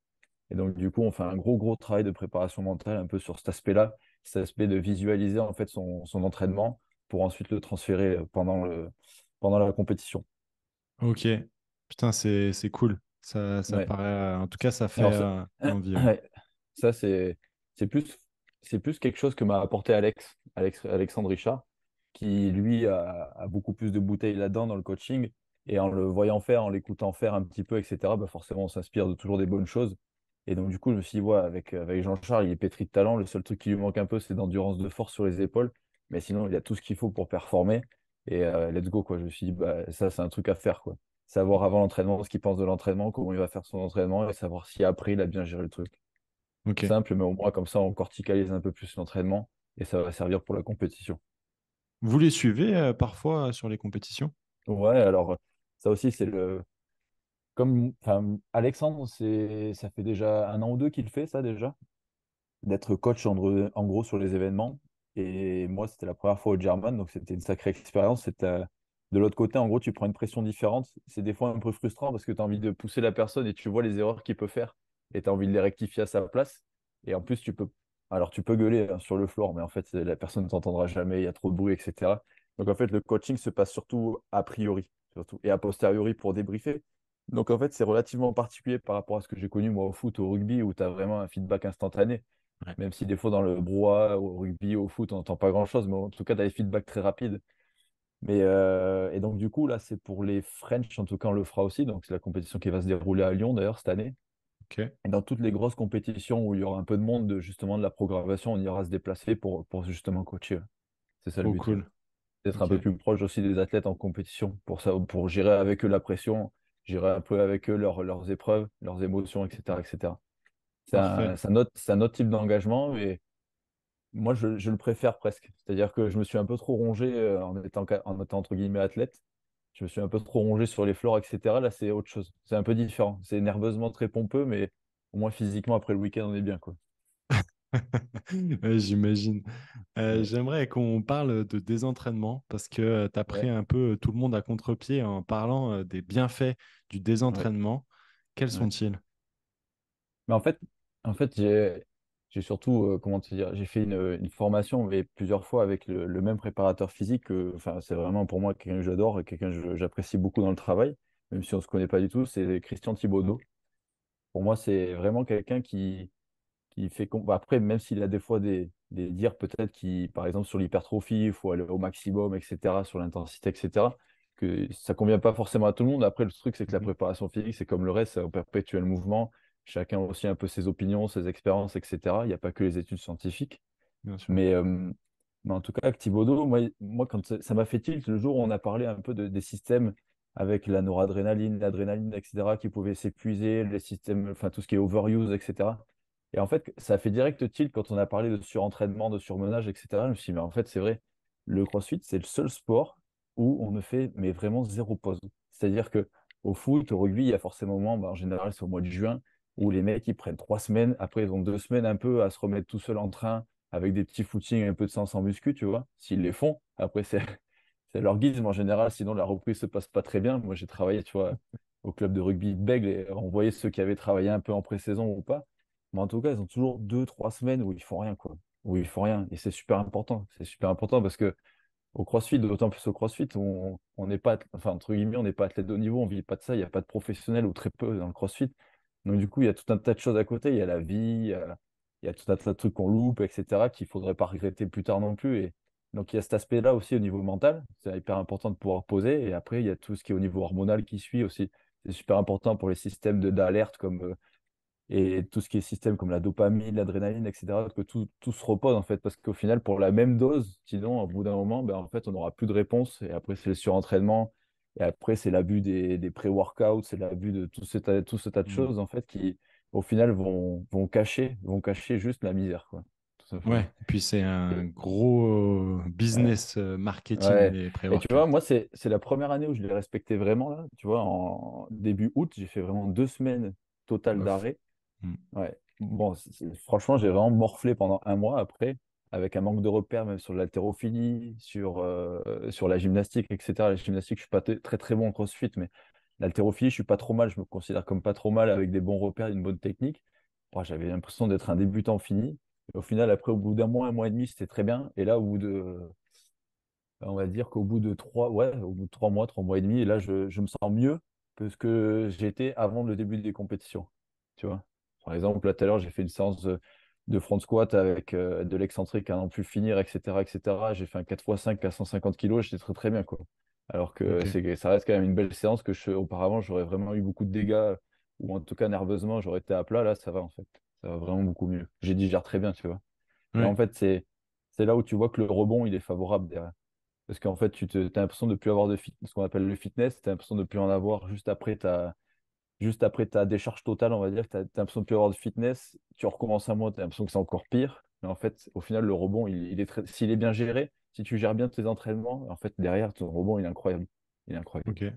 Et donc, du coup, on fait un gros travail de préparation mentale un peu sur cet aspect-là, cet aspect de visualiser en fait son entraînement pour ensuite le transférer pendant la compétition. Ok, putain, c'est cool. Ça Ouais. paraît, en tout cas, ça fait Alors, envie. Ouais. ouais, ça c'est plus, c'est plus quelque chose que m'a apporté Alexandre Richard, qui lui a beaucoup plus de bouteilles là-dedans dans le coaching. Et en le voyant faire, en l'écoutant faire un petit peu, etc., bah forcément, on s'inspire de toujours des bonnes choses. Et donc, du coup, je me suis dit, ouais, avec Jean-Charles, il est pétri de talent. Le seul truc qui lui manque un peu, c'est d'endurance de force sur les épaules. Mais sinon, il a tout ce qu'il faut pour performer. Et let's go, quoi. Je me suis dit, bah, ça, c'est un truc à faire, quoi. Savoir avant l'entraînement ce qu'il pense de l'entraînement, comment il va faire son entraînement et savoir si après, il a bien géré le truc. Ok. Simple, mais au moins, comme ça, on corticalise un peu plus l'entraînement et ça va servir pour la compétition. Vous les suivez parfois sur les compétitions? Ouais, alors, ça aussi, c'est le. Comme, enfin, Alexandre, ça fait déjà un an ou deux qu'il fait, ça, déjà. D'être coach en gros sur les événements. Et moi, c'était la première fois au German, donc c'était une sacrée expérience. De l'autre côté, en gros, tu prends une pression différente. C'est des fois un peu frustrant parce que tu as envie de pousser la personne et tu vois les erreurs qu'il peut faire et tu as envie de les rectifier à sa place. Et en plus, tu peux gueuler hein, sur le floor, mais en fait, la personne ne t'entendra jamais, il y a trop de bruit, etc. Donc en fait, le coaching se passe surtout a priori, surtout, et a posteriori pour débriefer. Donc en fait, c'est relativement particulier par rapport à ce que j'ai connu moi au foot, au rugby, où tu as vraiment un feedback instantané. Ouais. Même si des fois dans le brouhaha, au rugby, au foot, on n'entend pas grand-chose, mais en tout cas, tu as des feedbacks très rapides. Et donc, du coup, là, c'est pour les French, en tout cas, on le fera aussi. Donc, c'est la compétition qui va se dérouler à Lyon, d'ailleurs, cette année. Ok. Et dans toutes les grosses compétitions où il y aura un peu de monde, justement, de la programmation, on ira se déplacer pour justement coacher. C'est ça le Trop but. Ouais. cool. D'être un peu Ok. plus proche aussi des athlètes en compétition, pour ça, pour gérer avec eux la pression, gérer un peu avec eux leurs épreuves, leurs émotions, etc., etc. Parfait. C'est un autre type d'engagement, mais moi, je le préfère presque. C'est-à-dire que je me suis un peu trop rongé en étant entre guillemets athlète. Je me suis un peu trop rongé sur les floors, etc. Là, c'est autre chose. C'est un peu différent. C'est nerveusement très pompeux, mais au moins physiquement, après le week-end, on est bien, quoi. Ouais, j'imagine. Ouais, J'aimerais qu'on parle de désentraînement parce que tu as pris ouais, un peu tout le monde à contre-pied en parlant des bienfaits du ouais, désentraînement. Quels ouais. sont-ils? Mais en fait, j'ai surtout, comment te dire, j'ai fait une formation, mais plusieurs fois avec le même préparateur physique. Enfin, c'est vraiment pour moi quelqu'un que j'adore et quelqu'un que j'apprécie beaucoup dans le travail, même si on ne se connaît pas du tout. C'est Christian Thibaudeau. Pour moi, c'est vraiment quelqu'un qui fait. Bah, après, même s'il a des fois des dires peut-être qui, par exemple, sur l'hypertrophie, il faut aller au maximum, etc., sur l'intensité, etc., que ça convient pas forcément à tout le monde. Après, le truc, c'est que la Mhm. préparation physique, c'est comme le reste, c'est un perpétuel mouvement. Chacun a aussi un peu ses opinions, ses expériences, etc. Il n'y a pas que les études scientifiques. Bien sûr. Mais, euh, mais en tout cas, avec Thibaudot, moi quand ça m'a fait tilt le jour où on a parlé un peu des systèmes avec la noradrénaline, l'adrénaline, etc., qui pouvaient s'épuiser, les systèmes, enfin tout ce qui est overuse, etc. Et en fait, ça a fait direct tilt quand on a parlé de surentraînement, de surmenage, etc. Je me suis dit, mais en fait, c'est vrai, le CrossFit, c'est le seul sport où on ne fait mais vraiment zéro pause. C'est-à-dire que au foot, au rugby, il y a forcément un moment, bah, en général, c'est au mois de juin, où les mecs, ils prennent 3 semaines, après, ils ont 2 semaines un peu à se remettre tout seul en train avec des petits footings, un peu de séance en muscu, tu vois, s'ils les font. Après, c'est leur guise, mais en général, sinon la reprise se passe pas très bien. Moi, j'ai travaillé, tu vois, au club de rugby de Bègle et on voyait ceux qui avaient travaillé un peu en pré-saison ou pas. Mais en tout cas, ils ont toujours 2, 3 semaines où ils font rien, quoi. Où ils font rien. Et c'est super important. C'est super important parce que au CrossFit, d'autant plus au CrossFit, on n'est pas, enfin, entre guillemets, on n'est pas athlète de haut niveau, on vit pas de ça, il n'y a pas de professionnels ou très peu dans le CrossFit. Donc, du coup, il y a tout un tas de choses à côté. Il y a la vie, il y a tout un tas de trucs qu'on loupe, etc., qu'il ne faudrait pas regretter plus tard non plus. Et donc, il y a cet aspect-là aussi au niveau mental. C'est hyper important de pouvoir poser. Et après, il y a tout ce qui est au niveau hormonal qui suit aussi. C'est super important pour les systèmes d'alerte et tout ce qui est système comme la dopamine, l'adrénaline, etc., que tout se repose en fait, parce qu'au final, pour la même dose, sinon, au bout d'un moment, ben, en fait, on n'aura plus de réponse, et après, c'est le surentraînement, et après, c'est l'abus des pré-workouts, c'est l'abut de tout ce tas de Mhm. choses, en fait, qui, au final, vont cacher juste la misère, quoi, tout Ouais, simplement. et puis c'est un Et, gros ouais, business marketing, ouais. les Et tu pré-workouts. vois, moi, c'est la première année où je l'ai respecté vraiment, là, tu vois, en début août, j'ai fait vraiment 2 semaines totales Ouf. d'arrêt. Mhm. Ouais. Bon, franchement, j'ai vraiment morflé pendant un mois après, avec un manque de repères, même sur l'haltérophilie, sur la gymnastique, etc. La gymnastique, je suis pas très très bon en CrossFit, mais l'haltérophilie, je suis pas trop mal. Je me considère comme pas trop mal avec des bons repères, une bonne technique. Bon, j'avais l'impression d'être un débutant fini. Et au final, après, au bout un mois et demi, c'était très bien. Et là, on va dire qu'au bout de au bout de 3 mois, 3 mois et demi, et là, je me sens mieux que ce que j'étais avant le début des compétitions. Tu vois? Par exemple, là, tout à l'heure, j'ai fait une séance de front squat avec de l'excentrique à n'en plus finir, etc., etc. J'ai fait un 4x5 à 150 kilos, j'étais très, très bien, quoi. Alors que Ok. ça reste quand même une belle séance auparavant, j'aurais vraiment eu beaucoup de dégâts ou en tout cas nerveusement, j'aurais été à plat, là, ça va en fait. Ça va vraiment beaucoup mieux. J'ai digère très bien, tu vois. Et Ouais, en fait, c'est là où tu vois que le rebond, il est favorable derrière. Parce qu'en fait, as l'impression de plus avoir ce qu'on appelle le fitness, tu as l'impression de plus en avoir juste après ta décharge totale, on va dire, tu as l'impression de plus avoir de fitness, tu recommences un mois, tu as l'impression que c'est encore pire. Mais en fait, au final, le rebond, s'il est bien géré, si tu gères bien tes entraînements, en fait, derrière, ton rebond, il est incroyable. Il est incroyable. ok.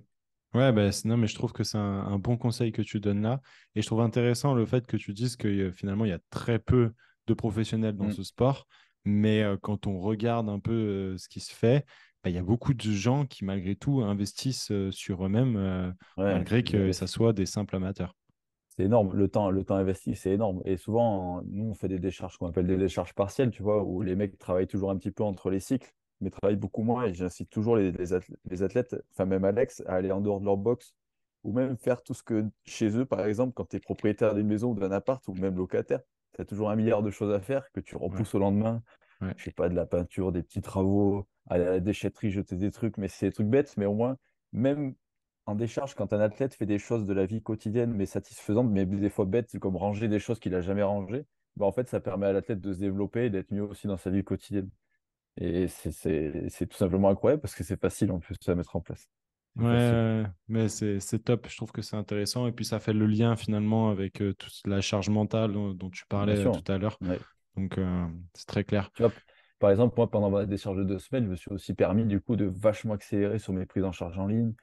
Ouais, bah, non, mais je trouve que c'est un bon conseil que tu donnes là. Et je trouve intéressant le fait que tu dises que finalement, il y a très peu de professionnels dans Mm. ce sport. Mais quand on regarde un peu ce qui se fait, bah, il y a beaucoup de gens qui, malgré tout, investissent sur eux-mêmes, Ouais, malgré ils que ça investissent. soit des simples amateurs. C'est énorme. Le temps investi, c'est énorme. Et souvent, nous, on fait des décharges qu'on appelle des décharges partielles, tu vois, où les mecs travaillent toujours un petit peu entre les cycles, mais travaillent beaucoup moins. Et j'incite toujours les athlètes, enfin même Alex, à aller en dehors de leur box, ou même faire tout ce que chez eux, par exemple, quand tu es propriétaire d'une maison ou d'un appart, ou même locataire, tu as toujours un milliard de choses à faire que tu Ouais, repousses au lendemain. ouais, Je sais pas, de la peinture, des petits travaux, aller à la déchetterie, jeter des trucs, mais c'est des trucs bêtes, mais au moins, même en décharge, quand un athlète fait des choses de la vie quotidienne, mais satisfaisantes, mais des fois bêtes, comme ranger des choses qu'il n'a jamais rangées, bah en fait, ça permet à l'athlète de se développer et d'être mieux aussi dans sa vie quotidienne. Et c'est tout simplement incroyable parce que c'est facile en plus à mettre en place. C'est ouais, facile. mais c'est top. Je trouve que c'est intéressant. Et puis, ça fait le lien finalement avec toute la charge mentale dont tu Bien parlais sûr. tout à l'heure. Ouais. Donc, c'est très clair. Tu vois, par exemple, moi, pendant ma décharge de 2 semaines, je me suis aussi permis du coup de vachement accélérer sur mes prises en charge en ligne,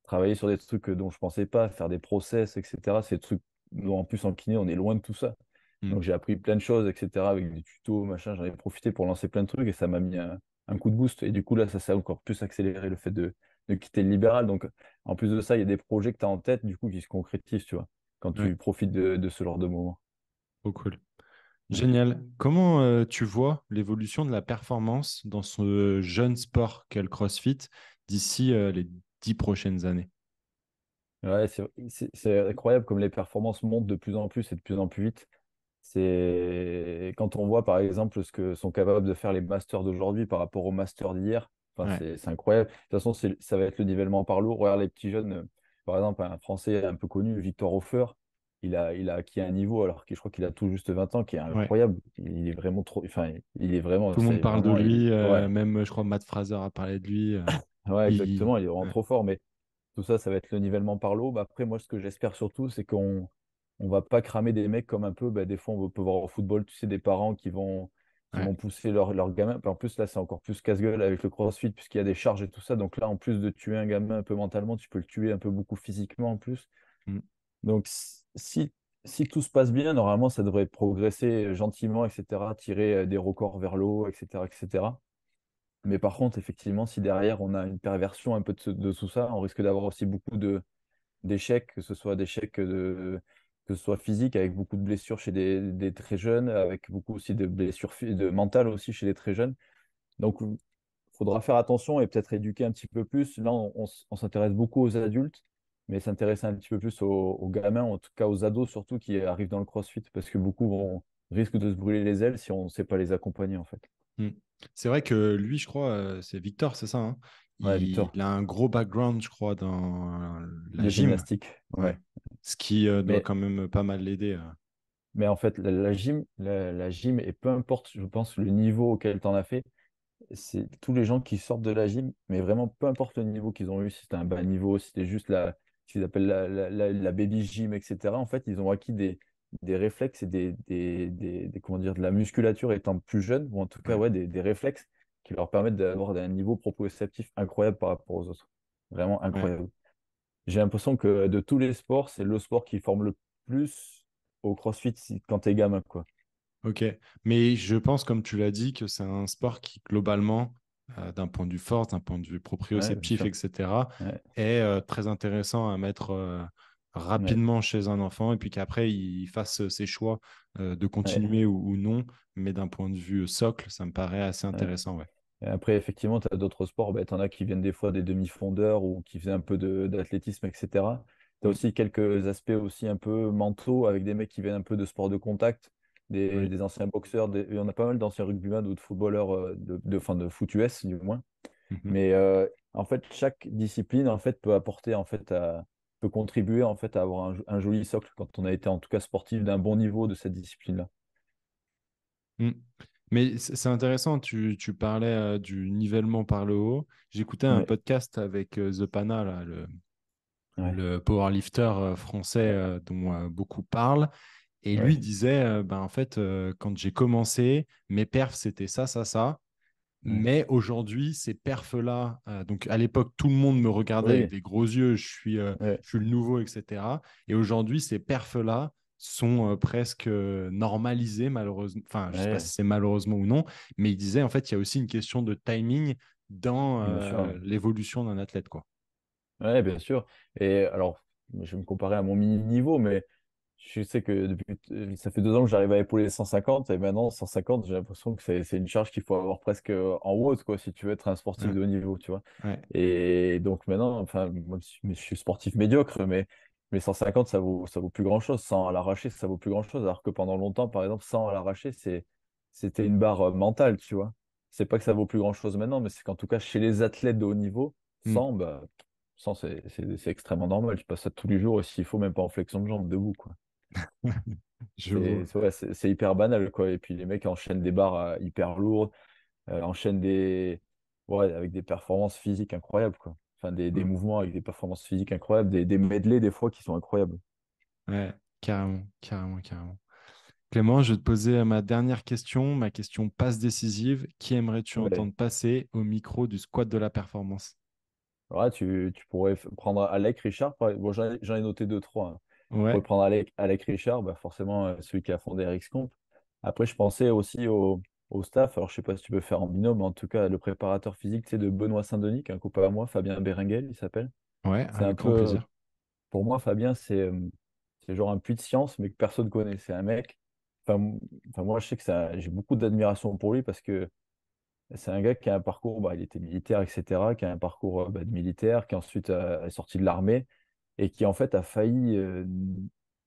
travailler sur des trucs dont je pensais pas, faire des process, etc. C'est des trucs dont en plus en kiné, on est loin de tout ça. Mm. Donc j'ai appris plein de choses, etc. avec des tutos, machin. J'en ai profité pour lancer plein de trucs et ça m'a mis un coup de boost. Et du coup, là, ça s'est encore plus accéléré le fait de quitter le libéral. Donc en plus de ça, il y a des projets que tu as en tête, du coup, qui se concrétisent, tu vois, quand Ouais, tu profites de ce genre de moment. trop cool. Ouais. Génial. Comment tu vois l'évolution de la performance dans ce jeune sport qu'est le CrossFit d'ici les 10 prochaines années? Ouais, c'est incroyable comme les performances montent de plus en plus et de plus en plus vite. C'est quand on voit par exemple ce que sont capables de faire les masters d'aujourd'hui par rapport aux masters d'hier, enfin, Ouais, c'est incroyable. De toute façon, ça va être le nivellement par l'eau. Regarde les petits jeunes, par exemple, un Français un peu connu, Victor Hofer, il a acquis un niveau alors que je crois qu'il a tout juste 20 ans, qui est ouais. incroyable. Il est vraiment trop, enfin, il est vraiment, Tout le monde c'est parle de vraiment, lui, ouais, même je crois Matt Fraser a parlé de lui. ouais, Il- exactement, il est vraiment ouais, trop fort. Mais tout ça, ça va être le nivellement par l'eau. Bah, après, moi, ce que j'espère surtout, c'est qu'on on va pas cramer des mecs comme un peu, bah, des fois, on peut voir au football, tu sais, des parents qui ouais, vont pousser leur gamin. Puis en plus, là, c'est encore plus casse-gueule avec le CrossFit, puisqu'il y a des charges et tout ça. Donc là, en plus de tuer un gamin un peu mentalement, tu peux le tuer un peu beaucoup physiquement en plus. mm, Donc, si tout se passe bien, normalement, ça devrait progresser gentiment, etc., tirer des records vers le haut, etc., etc. Mais par contre, effectivement, si derrière, on a une perversion un peu de tout ça, on risque d'avoir aussi beaucoup d'échecs, que ce soit que ce soit physique, avec beaucoup de blessures chez des très jeunes, avec beaucoup aussi de blessures mentales aussi chez les très jeunes. Donc, il faudra faire attention et peut-être éduquer un petit peu plus. Là, on s'intéresse beaucoup aux adultes, mais s'intéresser un petit peu plus aux gamins, en tout cas aux ados surtout, qui arrivent dans le CrossFit, parce que beaucoup risquent de se brûler les ailes si on ne sait pas les accompagner, en fait. mm. C'est vrai que lui, je crois, c'est Victor, c'est ça, hein. Ouais, Il Victor, a un gros background, je crois, dans la de gym. gymnastique, Ouais. ouais. Ce qui doit Mais quand même pas mal l'aider. Mais en fait, la gym, et peu importe, je pense, le niveau auquel tu en as fait, c'est tous les gens qui sortent de la gym, mais vraiment peu importe le niveau qu'ils ont eu, si c'était un bas niveau, si c'était juste ce qu'ils appellent la baby gym, etc. En fait, ils ont acquis des réflexes et comment dire, de la musculature étant plus jeunes, ou en tout cas, Ouais, ouais, des réflexes qui leur permettent d'avoir un niveau proprioceptif incroyable par rapport aux autres. Vraiment ouais. incroyable. J'ai l'impression que de tous les sports, c'est le sport qui forme le plus au CrossFit quand t'es gamin, quoi. Ok, mais je pense, comme tu l'as dit, que c'est un sport qui, globalement, d'un point de vue force, d'un point de vue Ouais, bien proprioceptif, sûr. etc., Ouais, est très intéressant à mettre ouais, rapidement chez un enfant et puis qu'après, il fasse ses choix de ouais, continuer ou non. Mais d'un point de vue socle, ça me paraît assez ouais. intéressant, ouais. Et après, effectivement, tu as d'autres sports, ben, tu en as qui viennent des fois des demi-fondeurs ou qui faisaient un peu d'athlétisme, etc. Tu as Mm. aussi quelques aspects aussi un peu mentaux avec des mecs qui viennent un peu de sport de contact, Oui. des anciens boxeurs, il y en a pas mal d'anciens rugbyman ou de footballeurs, enfin, de foot US du moins. Mhm. Mais en fait, chaque discipline en fait, peut apporter en fait, peut contribuer en fait à avoir un joli socle quand on a été en tout cas sportif d'un bon niveau de cette discipline-là. Mm. Mais c'est intéressant, tu parlais du nivellement par le haut. J'écoutais un Ouais, podcast avec The Pana, là, ouais, le powerlifter français ouais, dont beaucoup parlent. Et lui ouais, disait, ben, en fait, quand j'ai commencé, mes perfs, c'était ça, ça, ça. ouais. Mais aujourd'hui, ces perfs-là, donc à l'époque, tout le monde me regardait avec Oui, des gros yeux, ouais, je suis le nouveau, etc. Et aujourd'hui, ces perfs-là sont presque normalisés, malheureusement. Enfin, je ne sais pas si ouais, c'est malheureusement ou non, mais il disait, en fait, il y a aussi une question de timing dans bien sûr. l'évolution d'un athlète, quoi. Ouais, bien sûr. Et alors, je vais me comparer à mon mini-niveau, mais je sais que ça fait 2 ans que j'arrive à épauler 150 et maintenant 150, j'ai l'impression que c'est une charge qu'il faut avoir presque en haute, quoi, si tu veux être un sportif Ouais, de haut niveau, tu vois. ouais, Et donc maintenant, enfin, moi, je suis sportif médiocre, mais 150, ça vaut plus grand-chose. 100 à l'arraché, ça vaut plus grand-chose. Alors que pendant longtemps, par exemple, 100 à l'arraché, c'était une barre mentale, tu vois. C'est pas que ça vaut plus grand-chose maintenant, mais c'est qu'en tout cas, chez les athlètes de haut niveau, mm, 100, bah, 100, c'est extrêmement normal. Je passe ça tous les jours, et s'il faut, même pas en flexion de jambe, debout, quoi. je vois. Ouais, c'est hyper banal, quoi. Et puis les mecs enchaînent des barres hyper lourdes, enchaînent ouais, avec des performances physiques incroyables, quoi. Enfin, des Mm, mouvements avec des performances physiques incroyables, des medleys des fois qui sont incroyables. ouais, carrément, carrément, carrément. Clément, je vais te poser ma dernière question, ma question passe décisive. Qui aimerais-tu Ouais. entendre passer au micro du squat de la performance? Alors là, tu pourrais prendre Alec Richard. Bon, j'en ai noté deux, trois, hein. Tu pourrais Ouais, prendre Alec Richard, bah forcément celui qui a fondé RxComp. Après, je pensais aussi au staff. Alors, je sais pas si tu peux faire en binôme, mais en tout cas, le préparateur physique, c'est de Benoît Saint-Denis, qui est un copain à moi, Fabien Berenguel, il s'appelle. ouais, C'est un avec grand peu, plaisir. pour moi, Fabien, c'est genre un puits de science, mais que personne ne connaît. C'est un mec. Enfin, enfin, moi, je sais que j'ai beaucoup d'admiration pour lui parce que c'est un gars qui a un parcours, bah, il était militaire, etc., qui a un parcours bah, de militaire, qui ensuite est sorti de l'armée et qui en fait a failli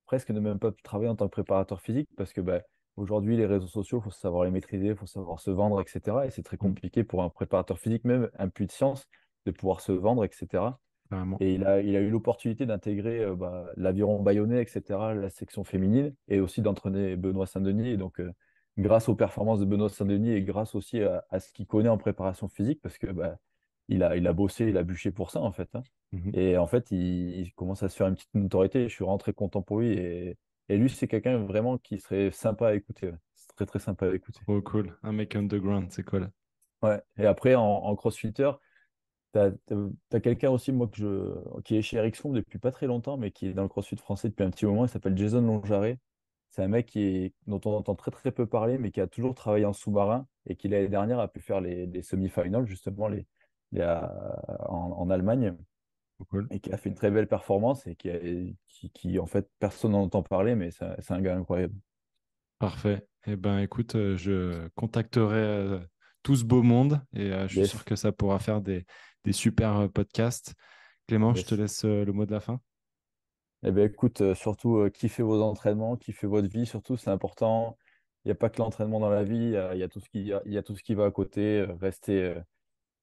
presque ne même pas travailler en tant que préparateur physique parce que bah, aujourd'hui, les réseaux sociaux, il faut savoir les maîtriser, il faut savoir se vendre, etc. Et c'est très Mm, compliqué pour un préparateur physique, même un puits de science, de pouvoir se vendre, etc. carrément. Et il a eu l'opportunité d'intégrer bah, l'Aviron Bayonnais, etc., la section féminine, et aussi d'entraîner Benoît Saint-Denis. Et donc, grâce aux performances de Benoît Saint-Denis et grâce aussi à ce qu'il connaît en préparation physique, parce que bah, il a bossé, il a bûché pour ça, en fait, hein. Mhm. Et en fait, il commence à se faire une petite notoriété. Je suis vraiment très content pour lui. Et lui, c'est quelqu'un vraiment qui serait sympa à écouter, ouais. C'est très, très sympa à écouter. Trop cool. Un mec underground, c'est cool. Ouais. Et après, en crossfitter, t'as quelqu'un aussi, moi, qui est chez Ericsson depuis pas très longtemps, mais qui est dans le CrossFit français depuis un petit moment. Il s'appelle Jason Longjarret. C'est un mec dont on entend très très peu parler, mais qui a toujours travaillé en sous-marin et qui l'année dernière a pu faire les semi-finals, justement, en Allemagne, Trop cool. et qui a fait une très belle performance et qui, en fait, personne n'en entend parler, mais c'est un gars incroyable. Parfait. Eh ben, écoute, je contacterai tout ce beau monde et je suis sûr Yes, que ça pourra faire des super podcasts. Clément, je te yes. laisse le mot de la fin. Eh bien, écoute, surtout, kiffez vos entraînements, kiffez votre vie, surtout, c'est important. Il n'y a pas que l'entraînement dans la vie, il y a tout ce il y a tout ce qui va à côté.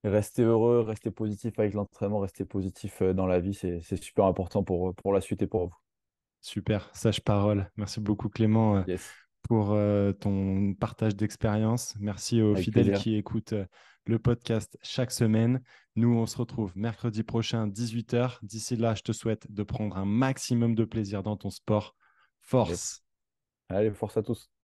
Restez heureux, restez positif avec l'entraînement, restez positif dans la vie, c'est super important pour la suite et pour vous. Super, sage parole. Merci beaucoup, Clément, Yes, pour ton partage d'expérience. Merci aux avec fidèles plaisir. qui écoutent le podcast chaque semaine. Nous, on se retrouve mercredi prochain, 18 h. D'ici là, je te souhaite de prendre un maximum de plaisir dans ton sport. Yes. Force! Allez, force à tous.